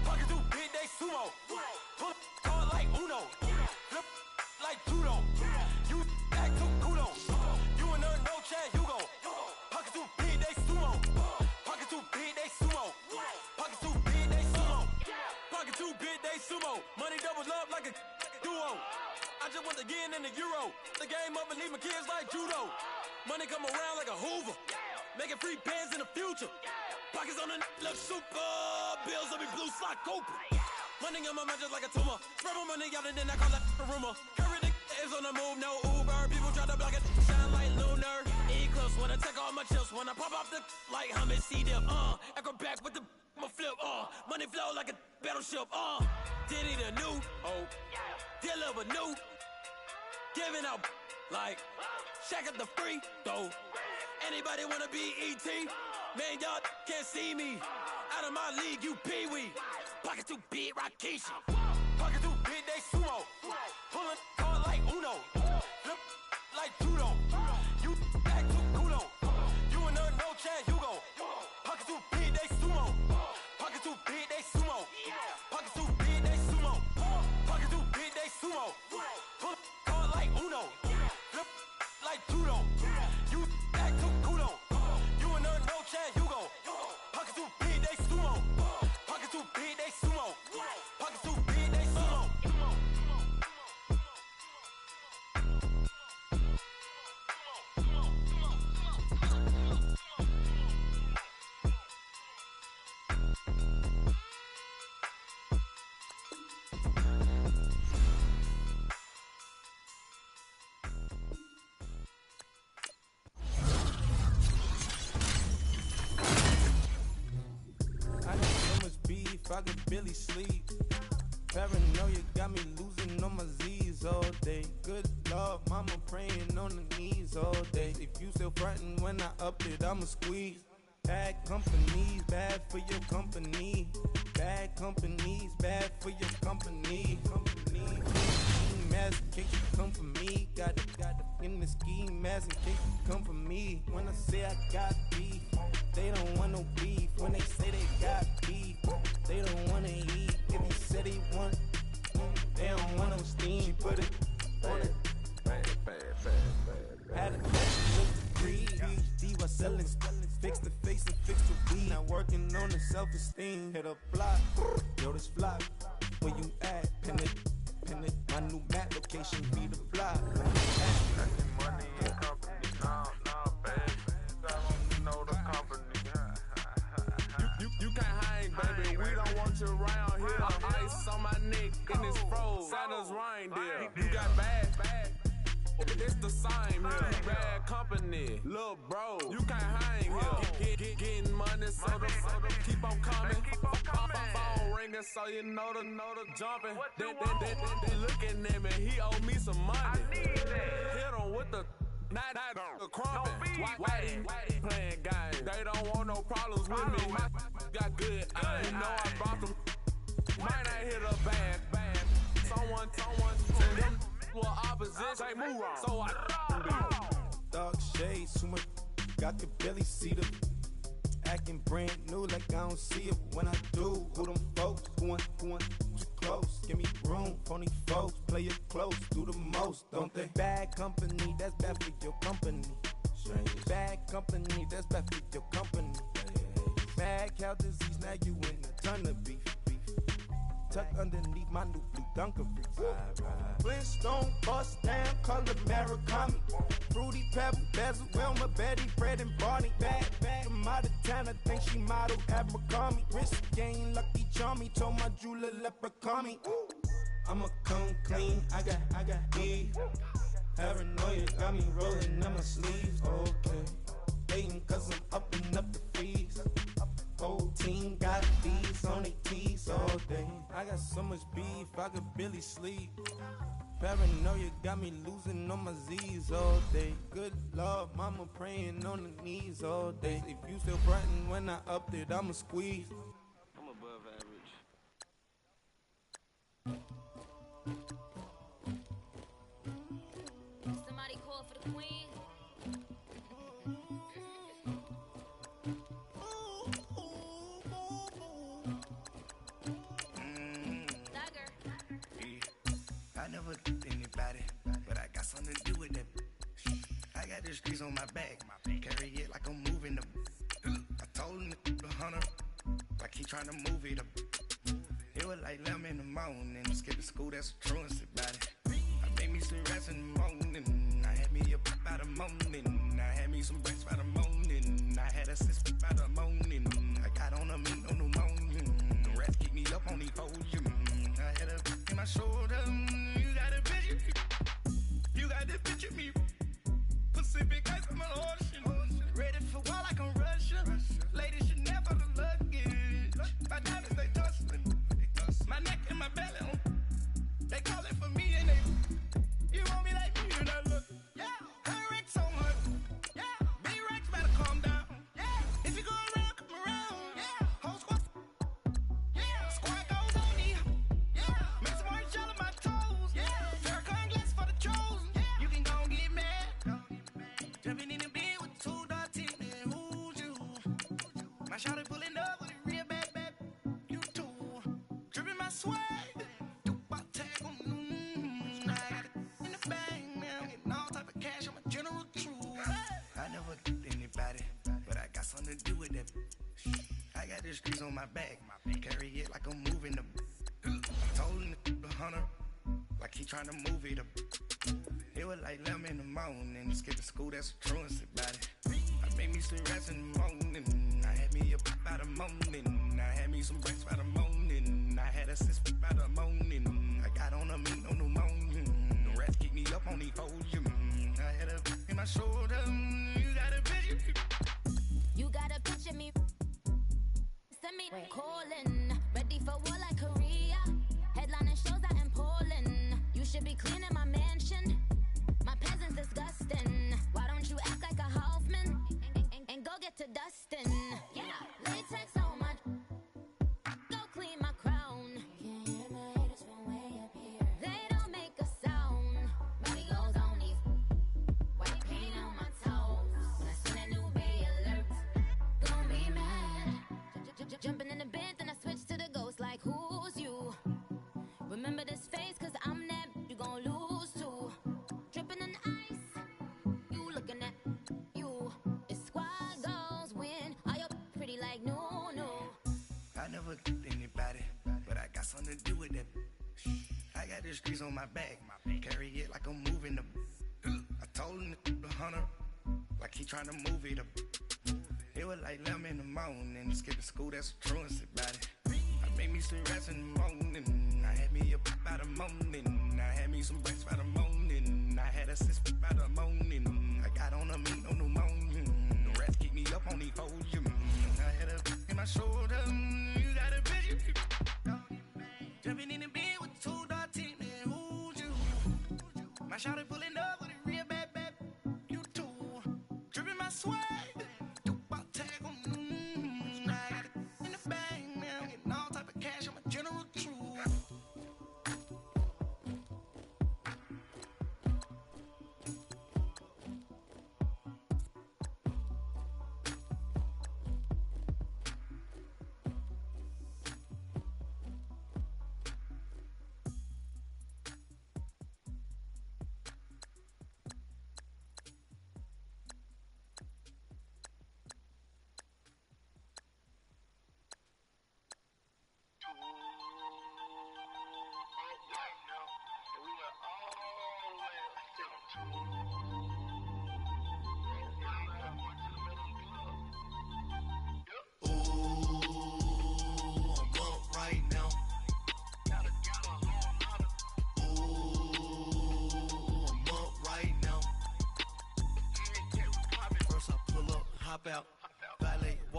Pocket too big, they sumo. Pull card like Uno. Flip like judo. You act too kudo. You and her no Chad Hugo. Pocket too big, they sumo. Pocket too big, they sumo. Pocket too big, they sumo. Pocket too big, they sumo. Money doubles up like a duo. I just want to get in the Euro. The game up and leave my kids like judo. Money come around like a Hoover. Making free bands in the future. Pockets on the look super. Bills will be blue slot Cooper. Money on my mind just like a tumor. Spread my money out and then I call that a rumor. Curry the is on the move, no Uber. People try to block it, shine like lunar. Eclipse when I take all my chips. When I pop off the like hummus, C-dip. Echo back with the flip. Money flow like a battleship. Diddy the new hope. Deliver new. Giving out like Shaq at the free throw. Anybody wanna be ET? Man, y'all can't see me. Out of my league, you pee-wee. Pocket too big, Rakish. Pocket too big, they sumo. Pulling card like Uno. Flip like judo. You act too kudo. You and her no Chad Hugo. Pocket too big, they sumo. Pocket too big, they sumo. Pocket too big, they sumo. Pocket too big, they sumo. Pull card like Uno. Flip like judo. You act too kudo. You and her no Chad Hugo. Pocket too big, they sumo. Pocket too big, they sumo. Pocket too big, they sumo. I got so much beef, I could barely sleep. Paranoia got me losing on my Z's all day. Good Lord, mama praying on the knees all day. If you still frontin' when I up it, I'ma squeeze. Bad companies, bad for your company. Bad companies, bad for your company. Ski mask in case you come for me. Got it in the ski mask in case you come for me. When I say I got beef, they don't want no beef. When they say they got beef, they don't wanna eat. If you said they want, they don't want no steam. She put it on it. Had a bachelor's degree, PhD while selling. Fix the face and fix the weed. Now working on the self-esteem. Hit a block, yo this flop. Where you at? Pin it. My new map location be the fly. Money and company, no, baby. I don't know the company. You can't hang, baby. We don't want you around here. Ice on my neck in this froze. Santa's reindeer. You got bad. It's the same here. Bad company, little bro. You can't hang here. Getting money, so the keep on coming. Phone ringing, so you know the jumping. They looking at me. He owe me some money. Hit him with the. Not the crumpin'. Whitey playing games. They don't want no problems with me. My got good. I ain't know I brought them. Might not hit a bad. Someone tell them well opposition. They move wrong. So I Dark shades, too much. Got the belly see them. Acting brand new like I don't see it when I do. Who them folks going too close? Give me room, phony folks, play it close, do the most, don't they? Bad company, that's bad for your company. Bad company, that's bad for your company. Mad cow disease, now you tucked underneath my new blue Dunkaroos. Flintstone, bust down, color Murakami. Fruity Pebble, Bezel, Wilma, Betty, Fred, and Barney. Bad from out of town, I think she modeled at McCarmy. Wrist game, Lucky Charmy, told my jeweler leprechaun. I'ma come clean, I got E. Paranoia got me rolling on my sleeves, okay. Hating cause I'm upping up the fees. Whole team got these on their tees all day. I got so much beef, I could barely sleep. Paranoia got me losing on my Z's all day. Good Lord, mama praying on the knees all day. If you still frontin' when I upped it, I'ma squeeze. I'm above average. Somebody call for the queen. I never did anybody, but I got something to do with that. I got the streets on my back, carry it like I'm moving the. I told him to 100, like he trying to move it up. It was like 11 in the morning, skip to school, that's a truancy about it. I made me some rest in the morning, I had me up by the morning. I had me some breaks by the morning, I had a six by the morning. I got on a meat, no pneumonia, the rest keep me up on the podium. I had a in my shoulder, you got a picture, you got the picture me. Pacific ice on my ocean, ready for war like I'm Russia. Ladies should never the luggage, my diamonds they tussling, my neck and my belly, they call it for me and they, you want me like me and I look, yeah, her Rex on her, yeah, big Rex better calm down, yeah, if you go around, come around, yeah, whole squad, yeah, squad goes on me, yeah, make some orange gel on my toes, yeah, Farrakhan glass for the trolls, yeah, you can go and get mad, jumping in the bed with 2 dark teeth, man, who's you, my shawty pulling up with a real bad, you too, dripping my swag, do my tag on, I got it in the bag, man, I'm getting all type of cash, I'm a general true, I never did anybody, but I got something to do with that. I got the streets on my back, carry it like I'm moving the. I told him to 100, like he trying to move it up. It was like 11 in the morning, skip to school, that's a truancy about it. I made me some rest in the morning, I had me up by the morning. I had me some breaks by the morning, I had a six by the morning. I got on a meat, no pneumonia, the rest keep me up on the podium. I had a in my shoulder, you got a picture. You gotta picture me. Send me calling. Ready for war like Korea. Headlining shows out in Poland. You should be cleaning my mansion. My peasants disgusting. Why don't you act like a Hoffman and go get to dustin'? Yeah, latex on my. Go clean my crown. Can't hear my haters from way up here. They don't make a sound. Money goes on these. White paint on my toes. When I send a new bay alert, gon' be mad. Jumping in the bed, then I switch to the ghost like who's you? Remember this face, cause I'm that you gon' lose too. Dripping in ice, you looking at you. It's squad goals win. Are you pretty like no? I never did anybody, but I got something to do with that. I got the streets on my back, carry it like I'm moving the. I told him to 100, like he trying to move it up. It was like 11 in the morning, skip to school, that's a truancy about it. I made me some rest in the morning, I had me up by the morning. I had me some breaks by the morning, I had a six by the morning. I got on a meat, no pneumonia, the rest keep me up on the podium. I had a in my shoulder, you got a picture. Jumping in the bed with 2 dark teeth, man, who's you? My shawty pulling up with a real bad, you too, dripping my swag.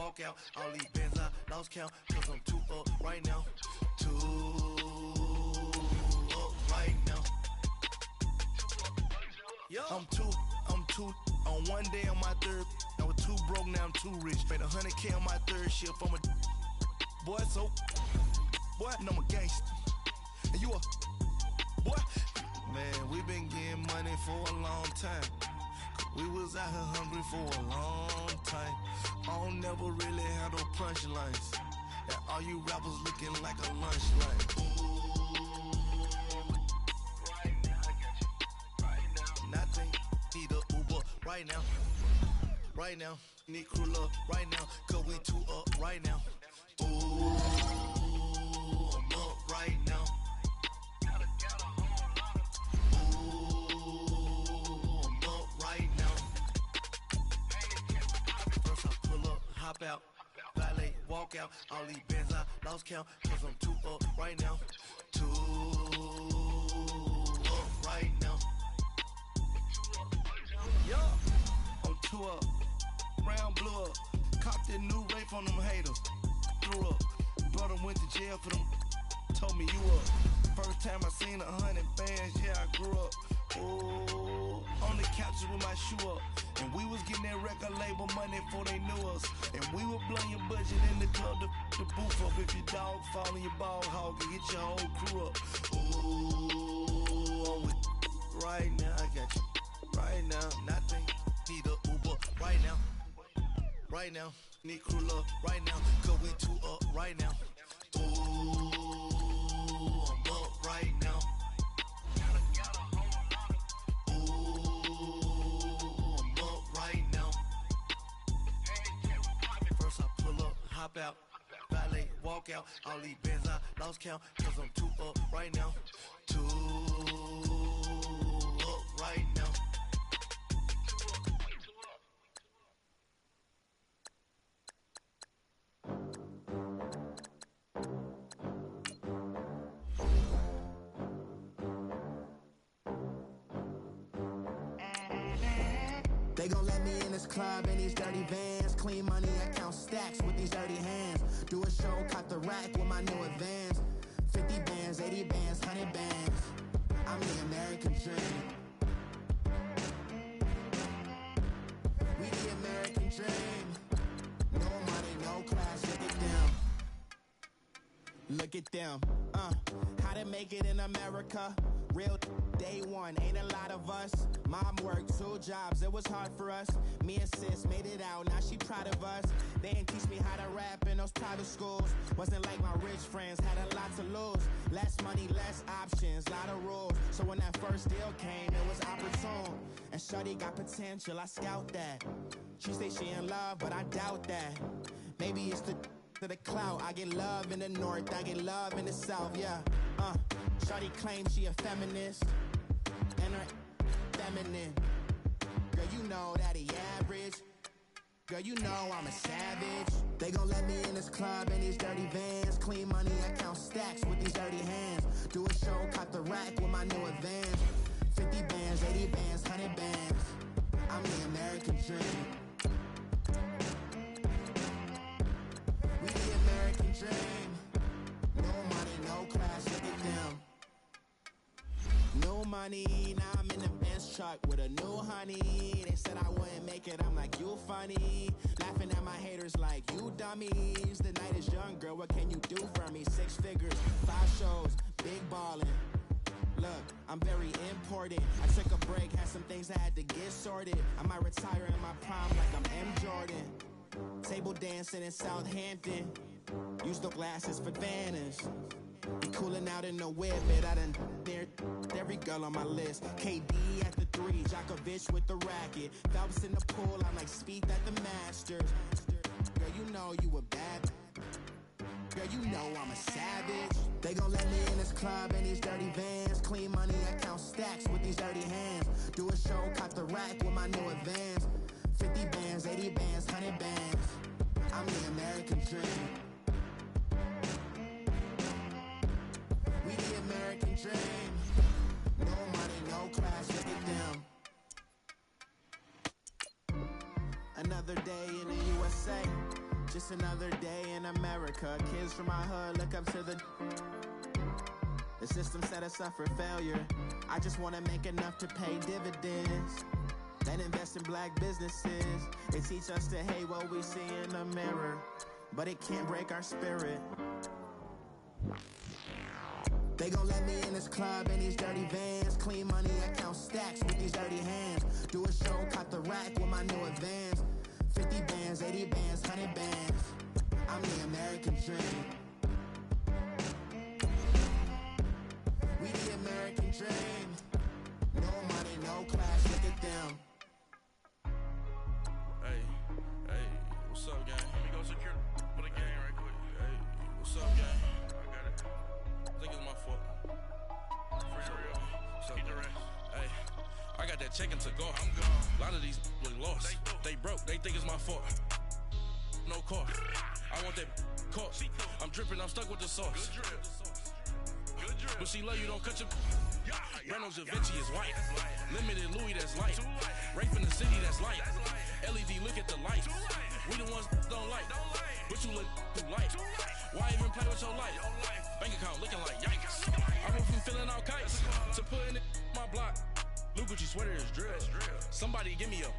walk out. All these bands I lost count, cause I'm too up right now. Too up right now. I'm too on one day on my third. I was too broke, now I'm too rich. Made 100K on my third shift. I'm a boy, so boy, and I'm a gangster. And you a boy. Man, we been getting money for a long time. We was out here hungry for a long time. I don't never really have no punchlines. And all you rappers looking like a lunch line. Right now, I got you. Right now. Nothing. Need a Uber right now. Right now. Need crew love right now. Cause we too up right now. Ooh, I'm up right now. Hop out, valet, walk out. All these bands I lost count, cause I'm too up right now. Too up right now. Yeah, I'm too up. Brown blew up. Copped that new rape on them haters. Threw up. Brother went to jail for them. Told me you up. First time I seen 100 bands, yeah, I grew up. Oh, on the couches with my shoe up. And we was getting that record label money before they knew us. And we were blowing your budget in the club, the booth up. If your dog fall in your ball hog and get your whole crew up. Ooh, I'm with right now, I got you. Right now, nothing. Need a Uber right now. Right now, need crew love right now. Cause we too up right now. Ooh, I'm up right now. Hop out, valet, walk out. All these bands I lost count, cause I'm too up right now. Too up right now. They gon' let me in this club in these dirty vans. Clean money, I count stacks with these dirty hands. Do a show, caught the rack with my new advance. 50 bands, 80 bands, 100 bands. I'm the American dream. We the American dream. No money, no class, look at them. Look at them, how to make it in America. Real day one, ain't a lot of us. Mom worked 2 jobs, it was hard for us. Me and sis made it out, now she proud of us. They ain't teach me how to rap in those private schools. Wasn't like my rich friends, had a lot to lose. Less money, less options, lot of rules. So when that first deal came, it was opportune. And shorty got potential, I scout that. She say she in love, but I doubt that. Maybe it's to the clout. I get love in the north, I get love in the south, yeah. Shorty claims she a feminist, and her feminine. Girl, you know that he average. Girl, you know I'm a savage. They gon' let me in this club in these dirty vans. Clean money, I count stacks with these dirty hands. Do a show, caught the rack with my new advance. 50 bands, 80 bands, 100 bands. I'm the American dream. We the American dream. No money, no class, look at them. No money, now I'm in the Benz truck with a new honey. They said I wouldn't make it, I'm like, you funny. Laughing at my haters like, you dummies. The night is young, girl, what can you do for me? 6 figures, 5 shows, big ballin'. Look, I'm very important. I took a break, had some things I had to get sorted. I might retire in my prime like I'm M. Jordan. Table dancing in Southampton. Use the glasses for Vannas. Be coolin' out in the whip, but I done near every girl on my list. KD at the 3, Djokovic with the racket. Phelps in the pool, I'm like Speed at the Masters. Girl, you know you a bad. Girl, you know I'm a savage. They gon' let me in this club in these dirty vans. Clean money, I count stacks with these dirty hands. Do a show, caught the rack with my new advance. 50 bands, 80 bands, 100 bands. I'm the American dream. We the American dream. No money, no class, look at them. Another day in the USA. Just another day in America. Kids from my hood look up to the system set us up for failure. I just want to make enough to pay dividends. Then invest in black businesses. It teach us to hate what we see in the mirror, but it can't break our spirit. They gon' let me in this club in these dirty vans. Clean money, I count stacks with these dirty hands. Do a show, cut the rack with my new advance. 50 bands, 80 bands, 100 bands. I'm the American dream. We the American dream. No money, no class, look at them. Hey, what's up, gang? Let me go secure for the gang right quick. Hey, what's up, gang? I got it. I think it's my fault. What's up, keep the rest. Hey, I got that check-in to go. I'm gone. A lot of these look lost. They broke. They think it's my fault. No car. I want that caught. I'm dripping. I'm stuck with the sauce. Good drip. Good drip. But she love you. Don't cut your. Reynolds Da Vinci is white. Limited Louis, that's light. Rape in the city, that's light. LED, look at the light. We the ones don't like. But you look too light. Why even play with your life? Bank account looking like yikes. I went from filling out kites to putting it in my block. Blue Gucci sweater is drill. Somebody give me a.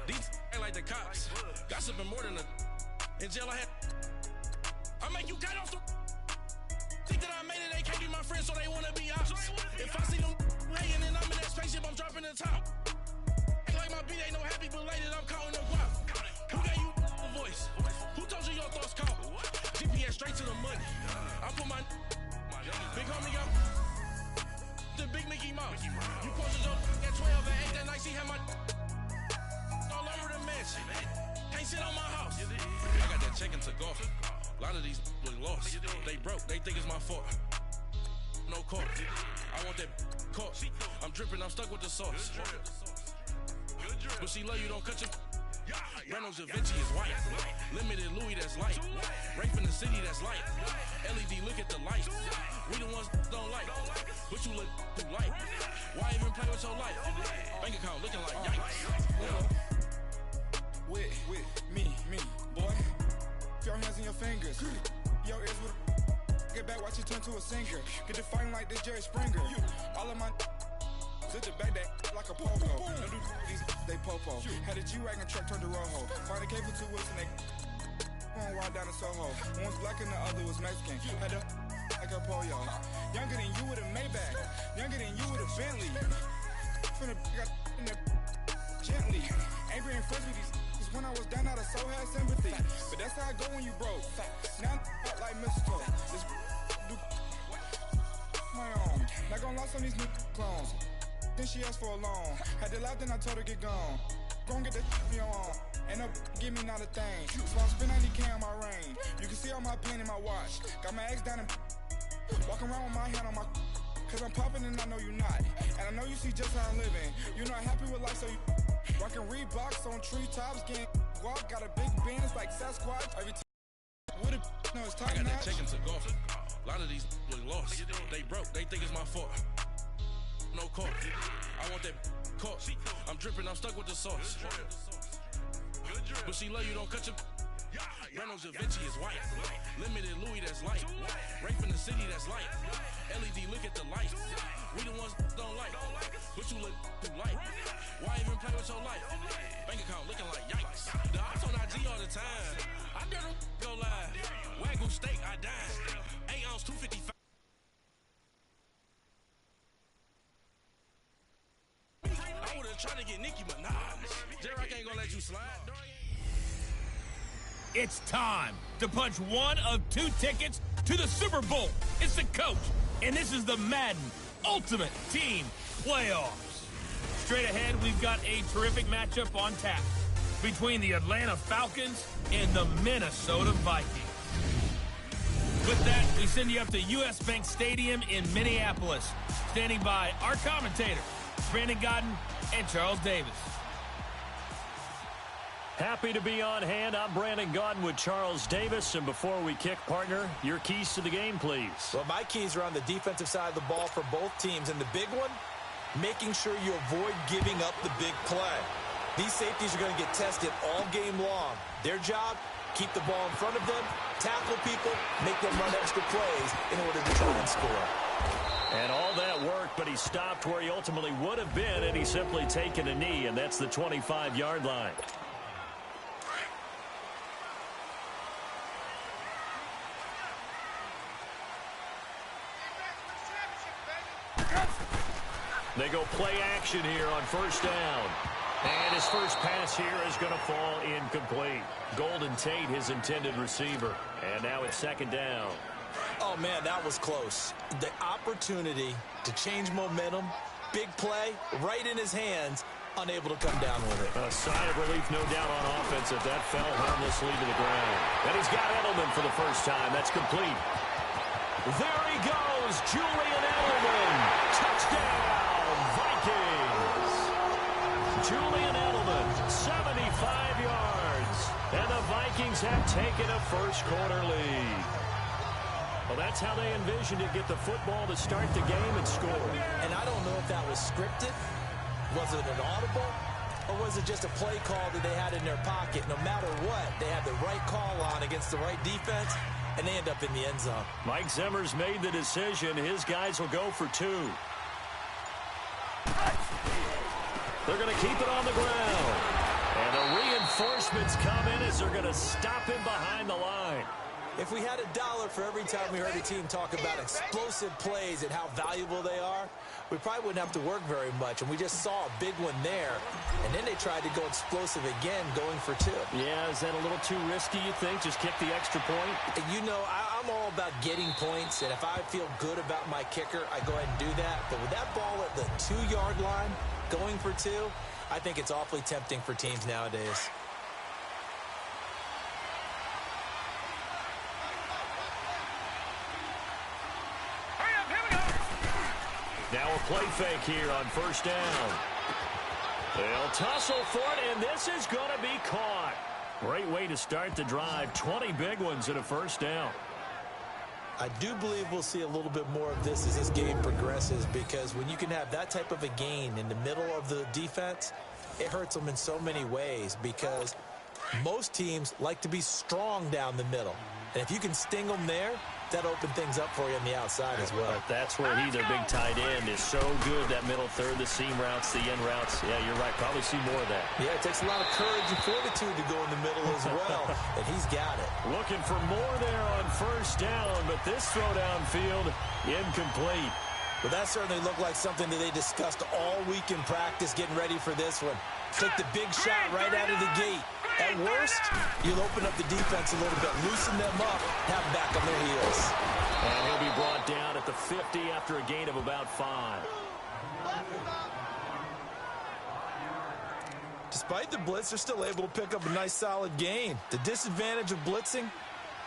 These ain't like the cops. Gossiping more than a. In jail I had. I make you get off the. Think that I made it, they can't be my friends, so they wanna be ops. If I see them hating and I'm in that spaceship, I'm dropping the top. Ain't like my beat, ain't no happy belated, I'm counting the guap. Who gave you a voice? Who told you your thoughts count? GPS straight to the money. I put my big homie got the big Mickey Mouse. You posted your at 12 and 8 that night, she had my all over the mansion. Can't sit on my house. I got that check-in to go. A lot of these look lost. They broke, they think it's my fault. No car. I want that caught. I'm dripping, I'm stuck with the sauce. But she love you, don't cut your. Reynolds Da Vinci is white. Limited Louis, that's light. Rape in the city, that's light. LED, look at the light. We the ones don't like. But you look too light. Why even play with your life? Bank account looking like yikes. With me, boy. Your hands and your fingers. Your ears with get back, watch it turn to a singer. Get to fighting like this Jerry Springer. All of my sit the back that like a pogo. Don't do these, they popo. Had a G-Wagon truck turned to Rojo. Find a K for 2 weeks and they going wild down in Soho. One was black and the other was Mexican. Had a like a pollo. Younger than you with a Maybach. Younger than you with a Bentley. From the got in the gently. Angry and friends with these. When I was down, I so had sympathy. But that's how I go when you broke. Now I'm like mistletoe. This do my own. Not gonna lie on these new clones. Then she asked for a loan. Had to laugh, then I told her get gone. Gon' get that me on. Ain't no give me not a thing. So I spend 90K on my ring. You can see all my pain in my watch. Got my ex down and walking around with my hand on my. Cause I'm popping and I know you not. And I know you see just how I'm living. You're not happy with life, so you. Rockin' Reeboks on treetops, getting walk, got a big bands like Sasquatch. Every time with a no, it's top I got notch. that check-in to go. A lot of these look lost. They broke, they think it's my fault. No car. I want that caught. I'm dripping, I'm stuck with the sauce. But she love you, don't cut your. Reynolds Da Vinci is white. Limited Louis, that's light. Rape in the city, that's light. LED, look at the light. We the ones don't like. But you look too light. Why even play with your life? Bank account looking like yikes. The ops on IG all the time. I dare them go live. Wagyu steak, I dine. 8 ounce, 255. I would've tried to get Nicki Minaj. J-Rock ain't gonna let you slide. It's time to punch one of 2 tickets to the Super Bowl. It's the coach, and this is the Madden Ultimate Team Playoffs. Straight ahead, we've got a terrific matchup on tap between the Atlanta Falcons and the Minnesota Vikings. With that, we send you up to US Bank Stadium in Minneapolis. Standing by our commentators, Brandon Godden and Charles Davis. Happy to be on hand. I'm Brandon Godden with Charles Davis. And before we kick, partner, your keys to the game, please. Well, my keys are on the defensive side of the ball for both teams. And the big one, making sure you avoid giving up the big play. These safeties are going to get tested all game long. Their job, Keep the ball in front of them, tackle people, make them run extra plays in order to try and score. And all that worked, but he stopped where he ultimately would have been, and he's simply taken a knee, and that's the 25-yard line. They go play action here on first down. And his first pass here is going to fall incomplete. Golden Tate, his intended receiver. And now it's second down. Oh, man, that was close. The opportunity to change momentum, big play, right in his hands, unable to come down with it. A sigh of relief, no doubt, on offense that that fell harmlessly to the ground. And he's got Edelman for the first time. That's complete. There he goes, Julian Edelman. Touchdown, Vikings. Julian Edelman, 75 yards. And the Vikings have taken a first-quarter lead. Well, that's how they envisioned it, get the football to start the game and score. And I don't know if that was scripted. Was it an audible? Or was it just a play call that they had in their pocket? No matter what, they had the right call on against the right defense, and they end up in the end zone. Mike Zimmer's made the decision. His guys will go for two. They're going to keep it on the ground. And the reinforcements come in as they're going to stop him behind the line. If we had $1 for every time we heard a team talk about explosive plays and how valuable they are, we probably wouldn't have to work very much. And we just saw a big one there. And then they tried to go explosive again, going for two. Yeah, is that a little too risky, you think? Just kick the extra point? You know, I'm all about getting points. And if I feel good about my kicker, I go ahead and do that. But with that ball at the 2-yard line, going for two, I think it's awfully tempting for teams nowadays. Now a play fake here on first down. They'll tussle for it, and this is going to be caught. Great way to start the drive. 20 big ones at a first down. I do believe we'll see a little bit more of this as this game progresses, because when you can have that type of a gain in the middle of the defense, it hurts them in so many ways, because most teams like to be strong down the middle. And if you can sting them there, that'll open things up for you on the outside as well. But that's where their big tight end is so good, that middle third, the seam routes, the end routes. Yeah, you're right. Probably see more of that. Yeah, it takes a lot of courage and fortitude to go in the middle as well, and he's got it. Looking for more there on first down, but this throw downfield, incomplete. Well, that certainly looked like something that they discussed all week in practice, getting ready for this one. Took the big shot right out of the gate. At worst, you'll open up the defense a little bit, loosen them up, have them back on their heels. And he'll be brought down at the 50 after a gain of about 5. Despite the blitz, they're still able to pick up a nice solid gain. The disadvantage of blitzing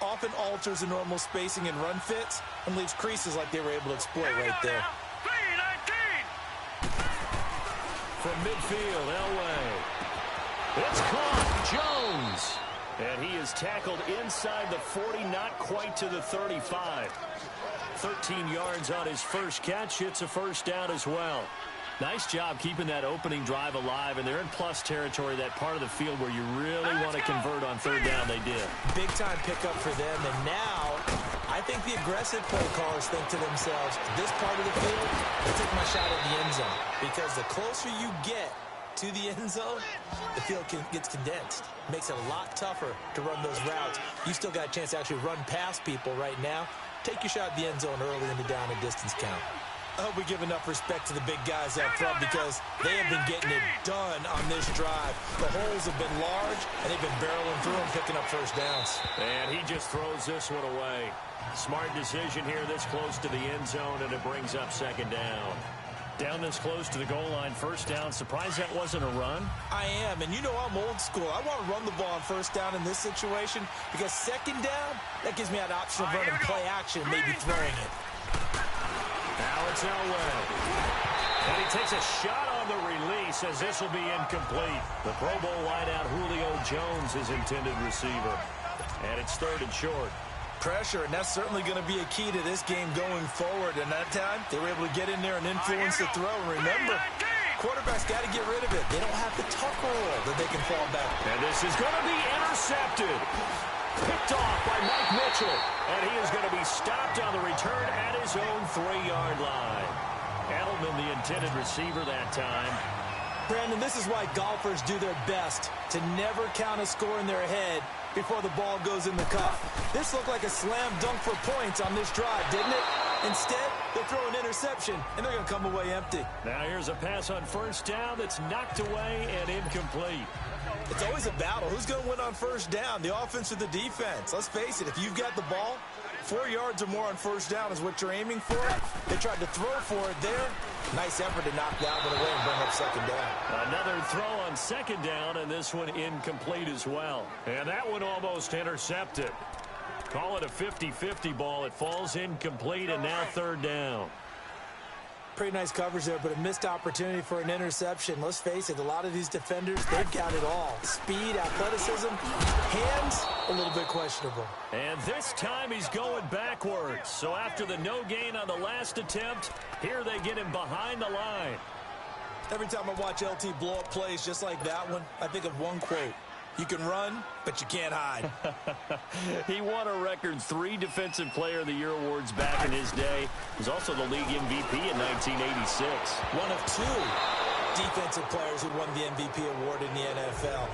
often alters the normal spacing and run fits and leaves creases like they were able to exploit right there. From midfield, Elway. It's caught. Jones. And he is tackled inside the 40, not quite to the 35. 13 yards on his first catch. It's a first down as well. Nice job keeping that opening drive alive, and they're in plus territory, that part of the field where you really want to convert on third down. They did. Big-time pickup for them, and now I think the aggressive play callers think to themselves, this part of the field, I'll take my shot at the end zone, because the closer you get to the end zone, the field gets condensed. Makes it a lot tougher to run those routes. You still got a chance to actually run past people right now. Take your shot at the end zone early in the down and distance count. I hope we give enough respect to the big guys up front, because they have been getting it done on this drive. The holes have been large, and they've been barreling through them, picking up first downs. And he just throws this one away. Smart decision here this close to the end zone, and it brings up second down. Down this close to the goal line, first down. Surprised that wasn't a run? I am, and you know I'm old school. I want to run the ball on first down in this situation, because second down, that gives me an option of running play action, maybe throwing it. Now it's Elway. And he takes a shot on the release, as this will be incomplete. The Pro Bowl wideout Julio Jones is intended receiver. And it's third and short. Pressure, and that's certainly going to be a key to this game going forward. And that time, they were able to get in there and influence the throw. And remember, quarterbacks got to get rid of it. They don't have the tuck roll that they can fall back. And this is going to be intercepted. Picked off by Mike Mitchell. And he is going to be stopped on the return at his own 3-yard line. Edelman, the intended receiver that time. Brandon, this is why golfers do their best to never count a score in their head before the ball goes in the cup. This looked like a slam dunk for points on this drive, didn't it? Instead, they throw an interception, and they're going to come away empty. Now here's a pass on first down that's knocked away and incomplete. It's always a battle. Who's going to win on first down, the offense or the defense? Let's face it, if you've got the ball, 4 yards or more on first down is what you're aiming for. They tried to throw for it there. Nice effort to knock that one away and bring up second down. Another throw on second down, and this one incomplete as well. And that one almost intercepted. Call it a 50-50 ball. It falls incomplete, and now third down. Pretty nice coverage there, but a missed opportunity for an interception. Let's face it, a lot of these defenders, they've got it all. Speed, athleticism, hands, a little bit questionable. And this time he's going backwards. So after the no gain on the last attempt, here they get him behind the line. Every time I watch LT blow up plays just like that one, I think of one quote. You can run, but you can't hide. He won a record 3 Defensive Player of the Year awards back in his day. He was also the league MVP in 1986. One of 2 defensive players who won the MVP award in the NFL.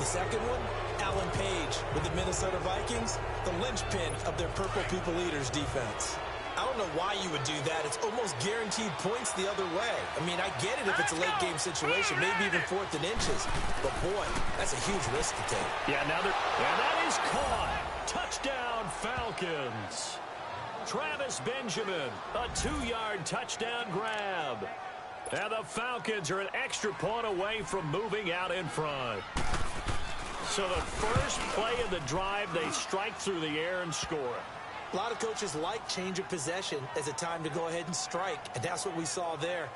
The second one, Alan Page with the Minnesota Vikings, the linchpin of their Purple People Eaters defense. I don't know why you would do that. It's almost guaranteed points the other way. I mean, I get it if it's a late-game situation, maybe even 4th and inches. But, boy, that's a huge risk to take. Yeah, and that is caught. Touchdown, Falcons. Travis Benjamin, a 2-yard touchdown grab. And the Falcons are an extra point away from moving out in front. So the first play of the drive, they strike through the air and score. A lot of coaches like change of possession as a time to go ahead and strike, and that's what we saw there.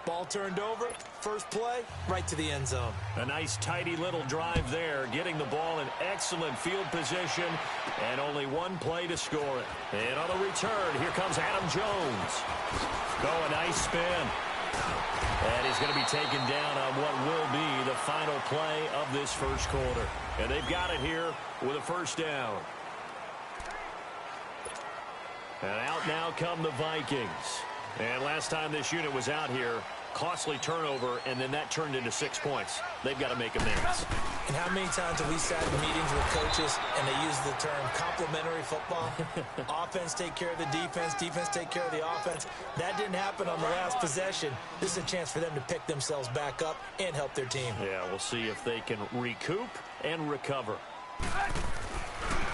Ball turned over, first play, right to the end zone. A nice, tidy little drive there, getting the ball in excellent field position, and only one play to score it. And on the return, here comes Adam Jones. A nice spin. And he's going to be taken down on what will be the final play of this first quarter. And they've got it here with a first down. And out now come the Vikings. And last time this unit was out here, costly turnover, and then that turned into 6 points. They've got to make amends. And how many times have we sat in meetings with coaches and they use the term complementary football? Offense take care of the defense, defense take care of the offense. That didn't happen on the last possession. This is a chance for them to pick themselves back up and help their team. Yeah, we'll see if they can recoup and recover.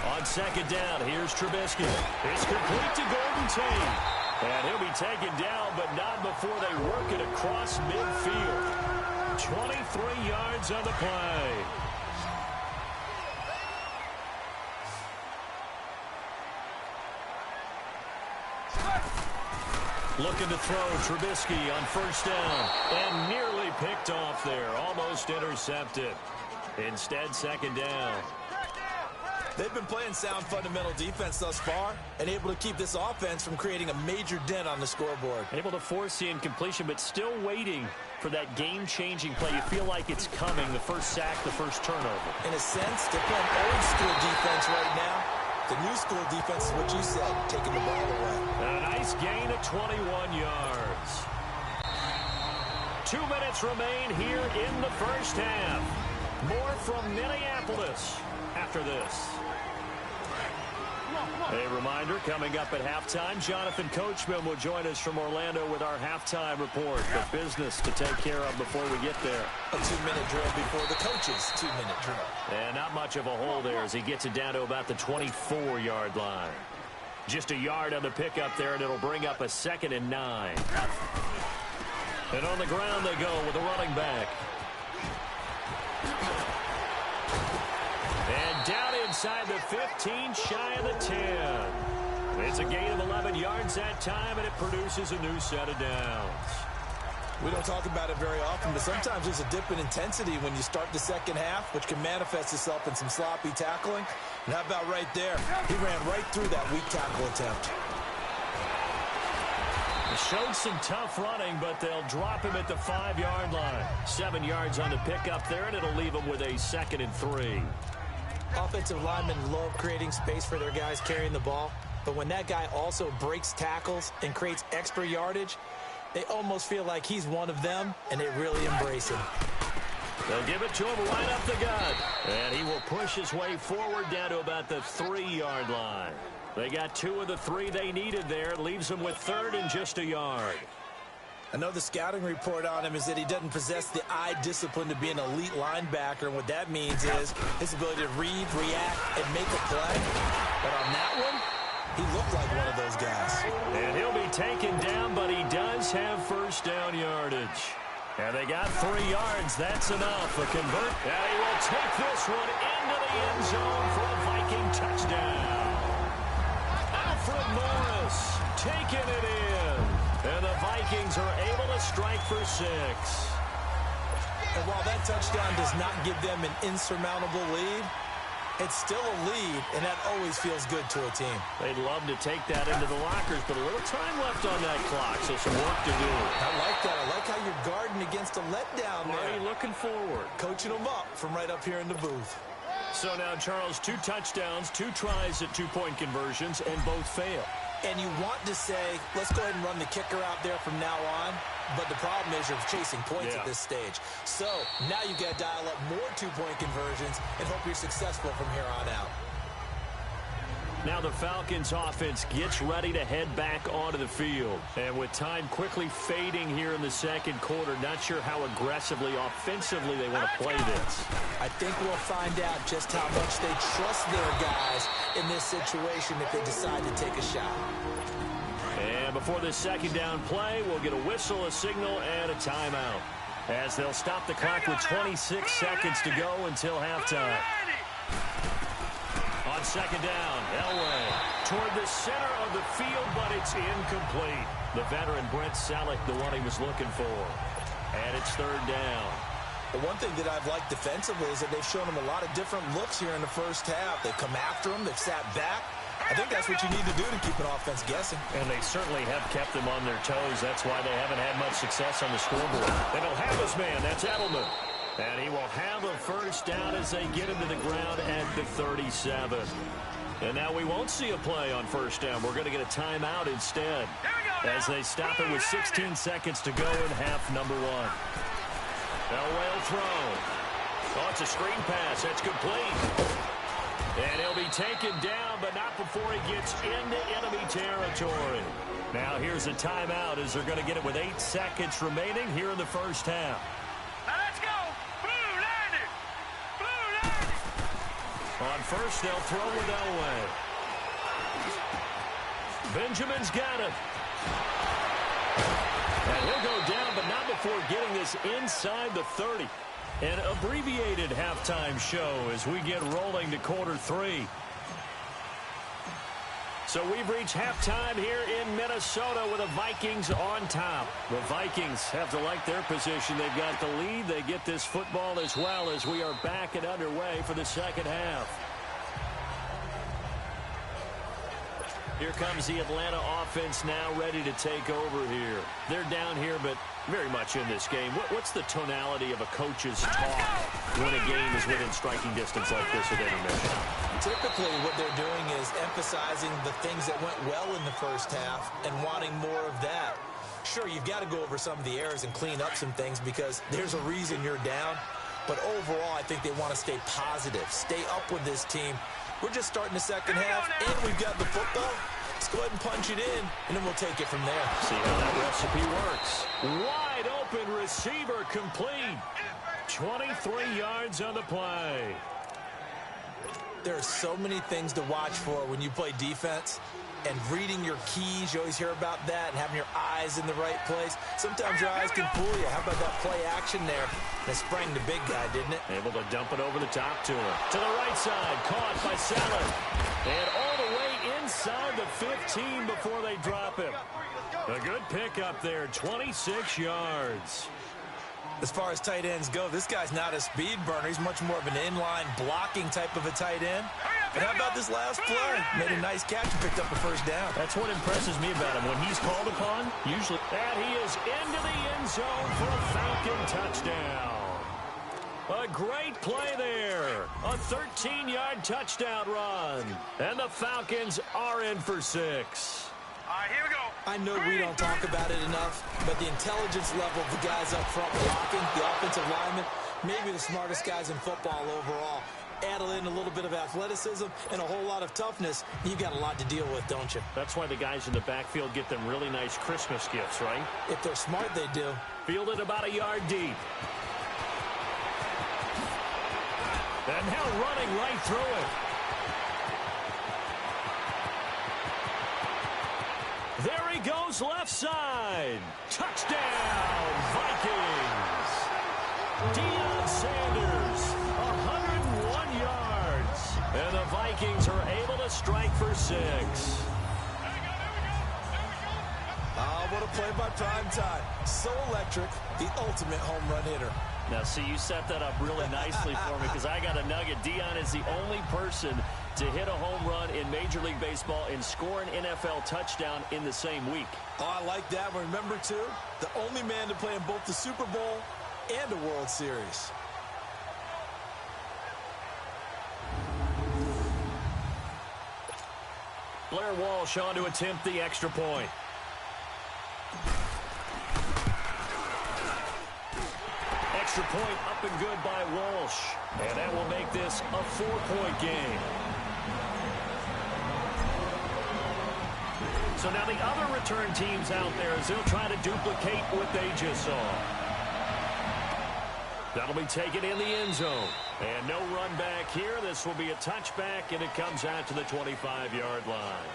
On second down, here's Trubisky. It's complete to Golden Tate. And he'll be taken down, but not before they work it across midfield. 23 yards on the play. Looking to throw Trubisky on first down. And nearly picked off there. Almost intercepted. Instead, second down. They've been playing sound fundamental defense thus far and able to keep this offense from creating a major dent on the scoreboard. Able to force the incompletion, but still waiting for that game-changing play. You feel like it's coming, the first sack, the first turnover. In a sense, they're playing old-school defense right now. The new school defense is what you said, taking the ball away. A nice gain of 21 yards. 2 minutes remain here in the first half. More from Minneapolis after this. A reminder, coming up at halftime, Jonathan Coachman will join us from Orlando with our halftime report. The business to take care of before we get there. A 2-minute drill before the coach's 2-minute drill. And not much of a hole there as he gets it down to about the 24-yard line. Just a yard on the pickup there, and it'll bring up a 2nd and 9. And on the ground they go with a running back. And down inside the 15, shy of the 10. It's a gain of 11 yards that time, and it produces a new set of downs. We don't talk about it very often, but sometimes there's a dip in intensity when you start the second half, which can manifest itself in some sloppy tackling. And how about right there? He ran right through that weak tackle attempt. Showed some tough running, but they'll drop him at the 5-yard line. 7 yards on the pickup there, and it'll leave him with a 2nd and 3. Offensive linemen love creating space for their guys carrying the ball, but when that guy also breaks tackles and creates extra yardage, they almost feel like he's one of them, and they really embrace him. They'll give it to him right up the gut, and he will push his way forward down to about the 3-yard line. They got 2 of the 3 they needed there. Leaves them with 3rd and just a yard. I know the scouting report on him is that he doesn't possess the eye discipline to be an elite linebacker, and what that means is his ability to read, react, and make a play. But on that one, he looked like one of those guys. And he'll be taken down, but he does have first down yardage. And they got 3 yards. That's enough. A convert. And he will take this one into the end zone for a Viking touchdown. Alfred Morris taking it in. And the Vikings are able to strike for 6. And while that touchdown does not give them an insurmountable lead, it's still a lead, and that always feels good to a team. They'd love to take that into the lockers, but a little time left on that clock, so some work to do. I like that. I like how you're guarding against a letdown there. Already looking forward. Coaching them up from right up here in the booth. So now, Charles, 2 touchdowns, 2 tries at 2-point conversions, and both fail. And you want to say, let's go ahead and run the kicker out there from now on. But the problem is you're chasing points at this stage. So now you got to dial up more 2-point conversions and hope you're successful from here on out. Now the Falcons offense gets ready to head back onto the field. And with time quickly fading here in the second quarter, not sure how aggressively, offensively they want to play this. I think we'll find out just how much they trust their guys in this situation if they decide to take a shot. And before this second down play, we'll get a whistle, a signal, and a timeout, as they'll stop the clock with 26 seconds to go until halftime. On second down, Elway toward the center of the field, but it's incomplete. The veteran Brent Selleck, the one he was looking for. And it's 3rd down. The one thing that I've liked defensively is that they've shown him a lot of different looks here in the first half. They've come after him. They've sat back. I think that's what you need to do to keep an offense guessing. And they certainly have kept them on their toes. That's why they haven't had much success on the scoreboard. They don't have this man. That's Edelman. And he will have a first down as they get him to the ground at the 37. And now we won't see a play on first down. We're going to get a timeout instead as they stop it with 16 seconds to go in half number 1. Elway will throw. Oh, it's a screen pass. That's complete. And he'll be taken down, but not before he gets into enemy territory. Now here's a timeout as they're going to get it with 8 seconds remaining here in the first half. Now let's go. Blue landed. Blue landed. On first, they'll throw with Elway. Benjamin's got it. And he'll go down, but not before getting this inside the 30. An abbreviated halftime show as we get rolling to quarter 3. So we've reached halftime here in Minnesota with the Vikings on top. The Vikings have to like their position. They've got the lead. They get this football as well as we are back and underway for the second half. Here comes the Atlanta offense now ready to take over here. They're down here, but very much in this game. What's the tonality of a coach's talk when a game is within striking distance like this at intermission? Typically, what they're doing is emphasizing the things that went well in the first half and wanting more of that. Sure, you've got to go over some of the errors and clean up some things because there's a reason you're down. But overall, I think they want to stay positive, stay up with this team. We're just starting the second half, and we've got the football. Let's go ahead and punch it in, and then we'll take it from there. See how that recipe works. Wide open receiver complete. 23 yards on the play. There are so many things to watch for when you play defense. And reading your keys, you always hear about that, and having your eyes in the right place. Sometimes your eyes can fool you. How about that play action there? That sprang the big guy, didn't it? Able to dump it over the top to him. To the right side, caught by Selleck. And all the way inside the 15 before they drop him. A good pickup there, 26 yards. As far as tight ends go, this guy's not a speed burner. He's much more of an inline blocking type of a tight end. And how about this last play? Made a nice catch and picked up a first down. That's what impresses me about him. When he's called upon, usually. And he is into the end zone for a Falcon touchdown. A great play there. A 13-yard touchdown run. And the Falcons are in for 6. All right, here we go. I know we don't talk about it enough, but the intelligence level of the guys up front blocking, the offensive linemen, maybe the smartest guys in football overall. Add in a little bit of athleticism and a whole lot of toughness, you've got a lot to deal with, don't you? That's why the guys in the backfield get them really nice Christmas gifts, right? If they're smart, they do. Fielded about a yard deep. And now running right through it. There he goes left side. Touchdown, Vikings. Deion Sanders, 101 yards. And the Vikings are able to strike for 6. Oh, what a play by Primetime. So electric, the ultimate home run hitter. Now, see, you set that up really nicely for me because I got a nugget. Deion is the only person to hit a home run in Major League Baseball and score an NFL touchdown in the same week. Oh, I like that one. Remember, too, the only man to play in both the Super Bowl and a World Series. Blair Walsh on to attempt the extra point. Extra point up and good by Walsh. And that will make this a 4-point game. So now the other return teams out there as they'll try to duplicate what they just saw. That'll be taken in the end zone. And no run back here. This will be a touchback, and it comes out to the 25-yard line.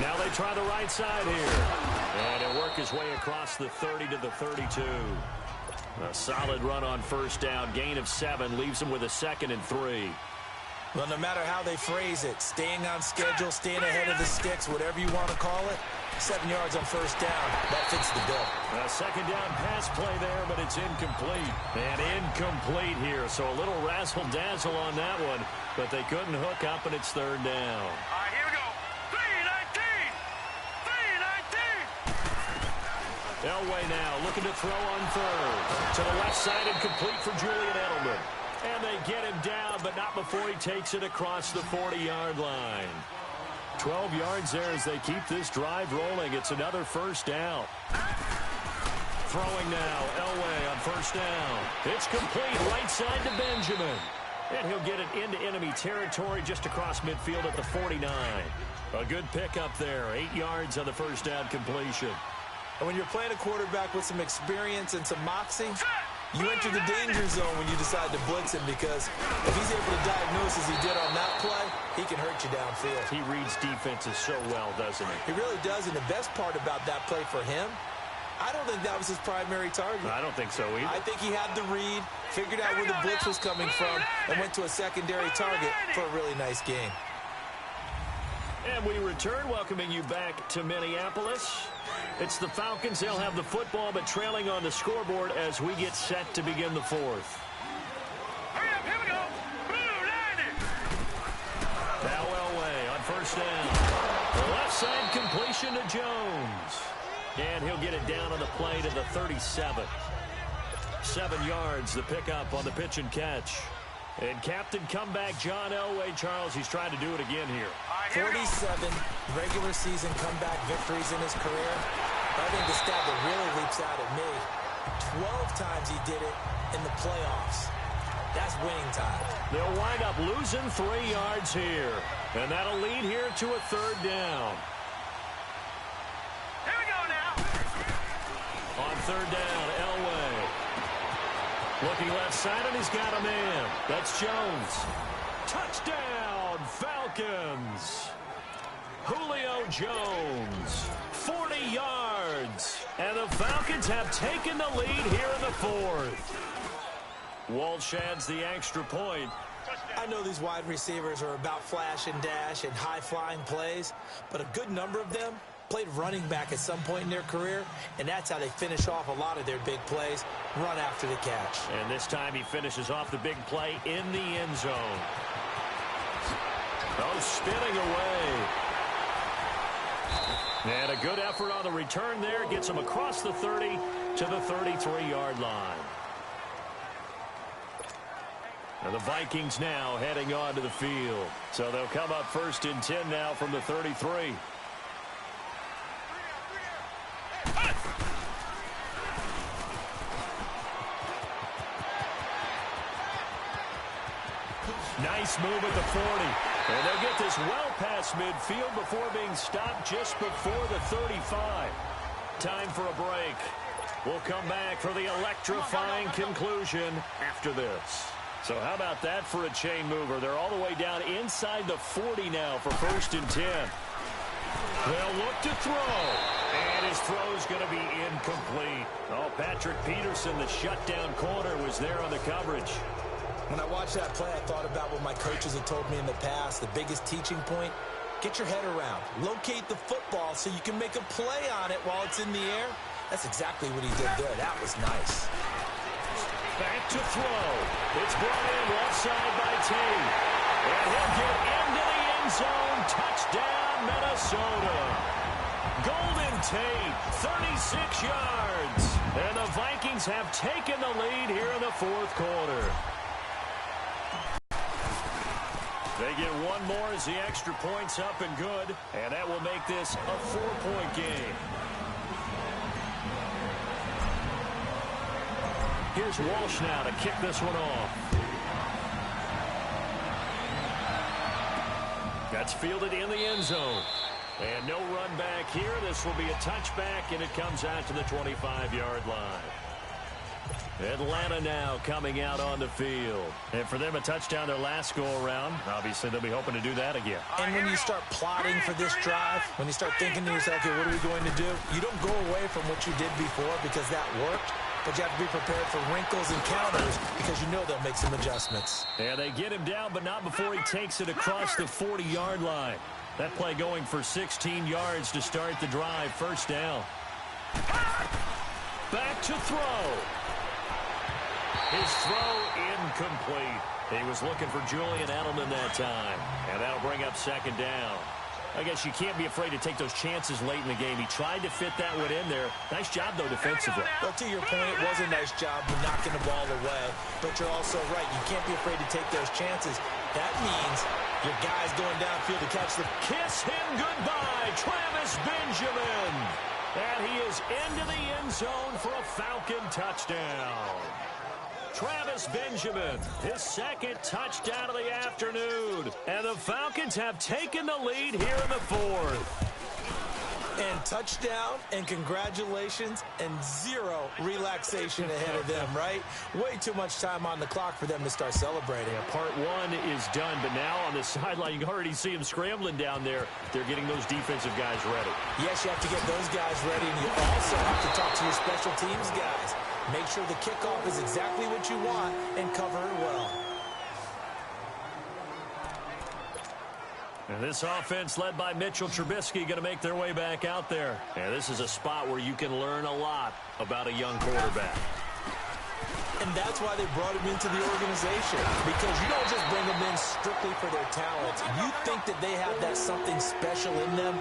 Now they try the right side here. And he'll work his way across the 30 to the 32. A solid run on first down. Gain of 7 leaves him with a 2nd and 3. Well, no matter how they phrase it, staying on schedule, staying ahead of the sticks, whatever you want to call it, 7 yards on first down, that fits the bill. A second down pass play there, but it's incomplete. And incomplete here, so a little razzle-dazzle on that one, but they couldn't hook up, and it's third down. All right, here we go. 3-19. Elway now looking to throw on third. To the left side and complete for Julian Edelman. And they get him down, but not before he takes it across the 40-yard line. 12 yards there as they keep this drive rolling. It's another first down. Throwing now, Elway on first down. It's complete right side to Benjamin. And he'll get it into enemy territory just across midfield at the 49. A good pickup there. 8 yards on the first down completion. And when you're playing a quarterback with some experience and some moxie, you enter the danger zone when you decide to blitz him, because if he's able to diagnose as he did on that play, he can hurt you downfield. He reads defenses so well, doesn't he? He really does, and the best part about that play for him, I don't think that was his primary target. I don't think so either. I think he had the read, figured out where the blitz was coming from, and went to a secondary target for a really nice game. And we return, welcoming you back to Minneapolis. It's the Falcons. They'll have the football, but trailing on the scoreboard as we get set to begin the fourth. Hurry up, here we go. Now Elway on first down. Left side completion to Jones. And he'll get it down on the play to the 37. 7 yards, the pickup on the pitch and catch. And captain comeback John Elway. Charles, he's trying to do it again here. 47 regular season comeback victories in his career. I think the stat that really leaps out at me, 12 times he did it in the playoffs. That's winning time. They'll wind up losing 3 yards here. And that'll lead here to a third down. Here we go now. On third down, Elway. Looking left side, and he's got a man. That's Jones. Touchdown, Falcons. Julio Jones, 40 yards. And the Falcons have taken the lead here in the fourth. Walsh adds the extra point. I know these wide receivers are about flash and dash and high-flying plays, but a good number of them played running back at some point in their career, and that's how they finish off a lot of their big plays, run after the catch. And this time he finishes off the big play in the end zone. Oh, spinning away. And a good effort on the return there. Gets him across the 30 to the 33-yard line. And the Vikings now heading onto the field. So they'll come up 1st and 10 now from the 33. Nice move at the 40. And they'll get this well past midfield before being stopped just before the 35. Time for a break. We'll come back for the electrifying conclusion after this. So how about that for a chain mover? They're all the way down inside the 40 now for 1st and 10. They'll look to throw. And his throw's going to be incomplete. Oh, Patrick Peterson, the shutdown corner, was there on the coverage. When I watched that play, I thought about what my coaches had told me in the past. The biggest teaching point, get your head around. Locate the football so you can make a play on it while it's in the air. That's exactly what he did there. That was nice. Back to throw. It's brought in left side by Tate. And he'll get into the end zone. Touchdown, Minnesota. Golden Tate, 36 yards. And the Vikings have taken the lead here in the 4th quarter. They get one more as the extra point's up and good. And that will make this a 4-point game. Here's Walsh now to kick this one off. That's fielded in the end zone. And no run back here. This will be a touchback, and it comes out to the 25-yard line. Atlanta now coming out on the field. And for them, a touchdown their last go-around. Obviously, they'll be hoping to do that again. And when you start plotting for this drive, when you start thinking to yourself, okay, what are we going to do? You don't go away from what you did before because that worked. But you have to be prepared for wrinkles and counters because you know they'll make some adjustments. Yeah, they get him down, but not before he takes it across the 40-yard line. That play going for 16 yards to start the drive. 1st down. Back to throw. His throw incomplete. He was looking for Julian Edelman that time. And that'll bring up 2nd down. I guess you can't be afraid to take those chances late in the game. He tried to fit that one in there. Nice job, though, defensively. Well, to your point, it was a nice job of knocking the ball away. But you're also right. You can't be afraid to take those chances. That means your guy's going downfield to catch the... Kiss him goodbye, Travis Benjamin. And he is into the end zone for a Falcon touchdown. Travis Benjamin, his 2nd touchdown of the afternoon. And the Falcons have taken the lead here in the 4th. And touchdown, and congratulations, and 0 relaxation ahead of them, right? Way too much time on the clock for them to start celebrating. Yeah, part 1 is done, but now on the sideline, you can already see them scrambling down there. They're getting those defensive guys ready. Yes, you have to get those guys ready, and you also have to talk to your special teams guys. Make sure the kickoff is exactly what you want and cover it well. And this offense led by Mitchell Trubisky going to make their way back out there. And this is a spot where you can learn a lot about a young quarterback. And that's why they brought him into the organization. Because you don't just bring them in strictly for their talents. You think that they have that something special in them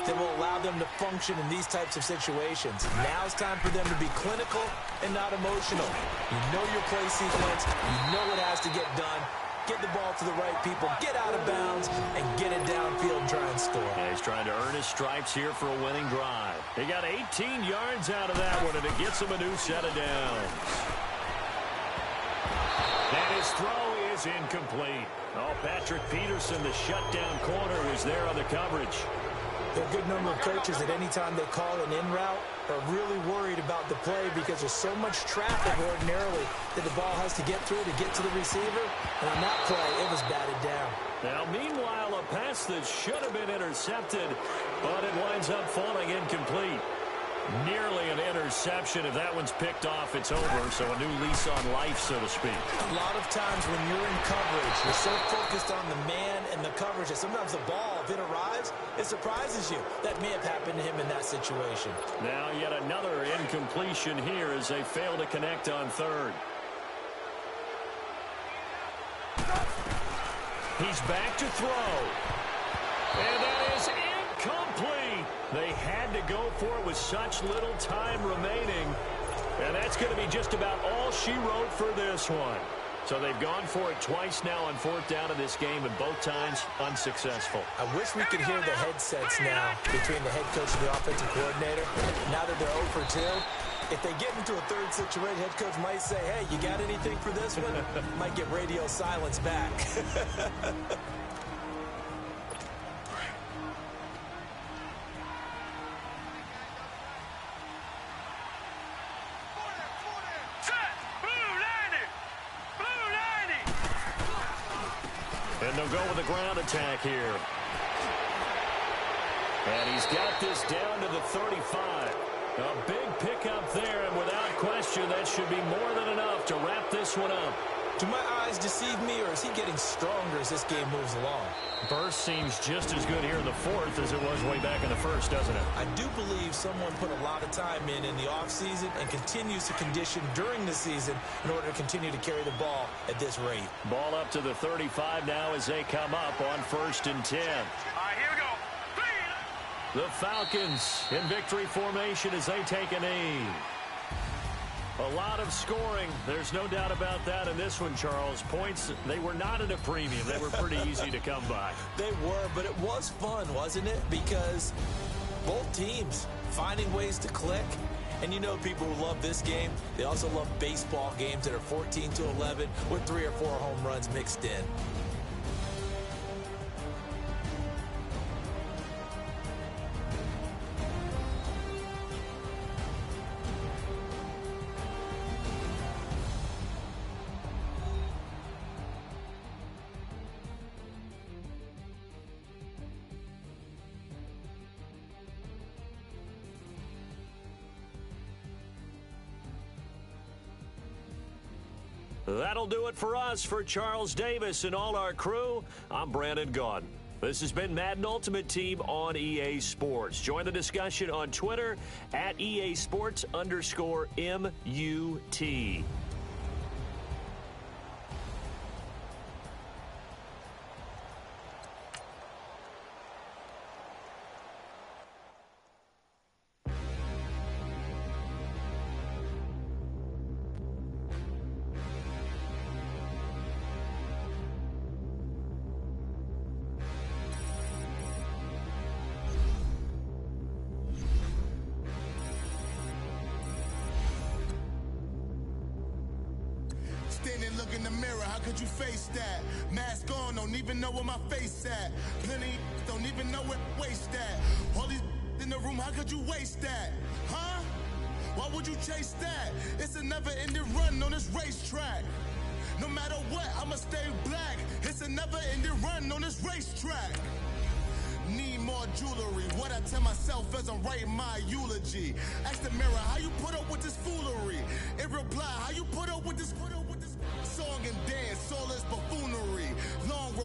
that will allow them to function in these types of situations. Now it's time for them to be clinical and not emotional. You know your play sequence. You know what has to get done. Get the ball to the right people, get out of bounds, and get it downfield and try and score. Yeah, he's trying to earn his stripes here for a winning drive. He got 18 yards out of that one, and it gets him a new set of downs. And his throw is incomplete. Oh, Patrick Peterson, the shutdown corner, was there on the coverage. There are a good number of coaches that any time they call an in route are really worried about the play because there's so much traffic ordinarily that the ball has to get through to get to the receiver. And on that play, it was batted down. Now, meanwhile, a pass that should have been intercepted, but it winds up falling incomplete. Nearly an interception. If that one's picked off, it's over. So a new lease on life, so to speak. A lot of times when you're in coverage, you're so focused on the man and the coverage that sometimes the ball, if it arrives, it surprises you. That may have happened to him in that situation. Now yet another incompletion here as they fail to connect on 3rd. He's back to throw. And that is incomplete. They had to go for it with such little time remaining. And that's going to be just about all she wrote for this one. So they've gone for it twice now on fourth down in this game, and both times unsuccessful. I wish we could hear the headsets now between the head coach and the offensive coordinator. Now that they're 0 for 2, if they get into a third situation, head coach might say, hey, you got anything for this one? Might get radio silence back. And they'll go with a ground attack here. And he's got this down to the 35. A big pickup there, and without question, that should be more than enough to wrap this one up. Do my eyes deceive me, or is he getting stronger as this game moves along? Burst seems just as good here in the fourth as it was way back in the first, doesn't it? I do believe someone put a lot of time in the offseason and continues to condition during the season in order to continue to carry the ball at this rate. Ball up to the 35 now as they come up on 1st and 10. All right, here we go. The Falcons in victory formation as they take a knee. A lot of scoring. There's no doubt about that in this one, Charles. Points, they were not at a premium. They were pretty easy to come by. They were, but it was fun, wasn't it? Because both teams finding ways to click. And you know people who love this game, they also love baseball games that are 14-11 with 3 or 4 home runs mixed in. That'll do it for us. For Charles Davis and all our crew, I'm Brandon Gaudin. This has been Madden Ultimate Team on EA Sports. Join the discussion on Twitter at EA Sports_MUT. Standing, look in the mirror, how could you face that? Mask on, don't even know where my face at. Plenty don't even know where waste at. All these in the room, how could you waste that? Huh? Why would you chase that? It's a never-ending run on this racetrack. No matter what, I'ma stay black. It's a never-ending run on this racetrack. Need more jewelry. What I tell myself as I'm writing my eulogy. Ask the mirror, how you put up with this foolery? It reply, how you put up with this song and dance, soulless buffoonery. Long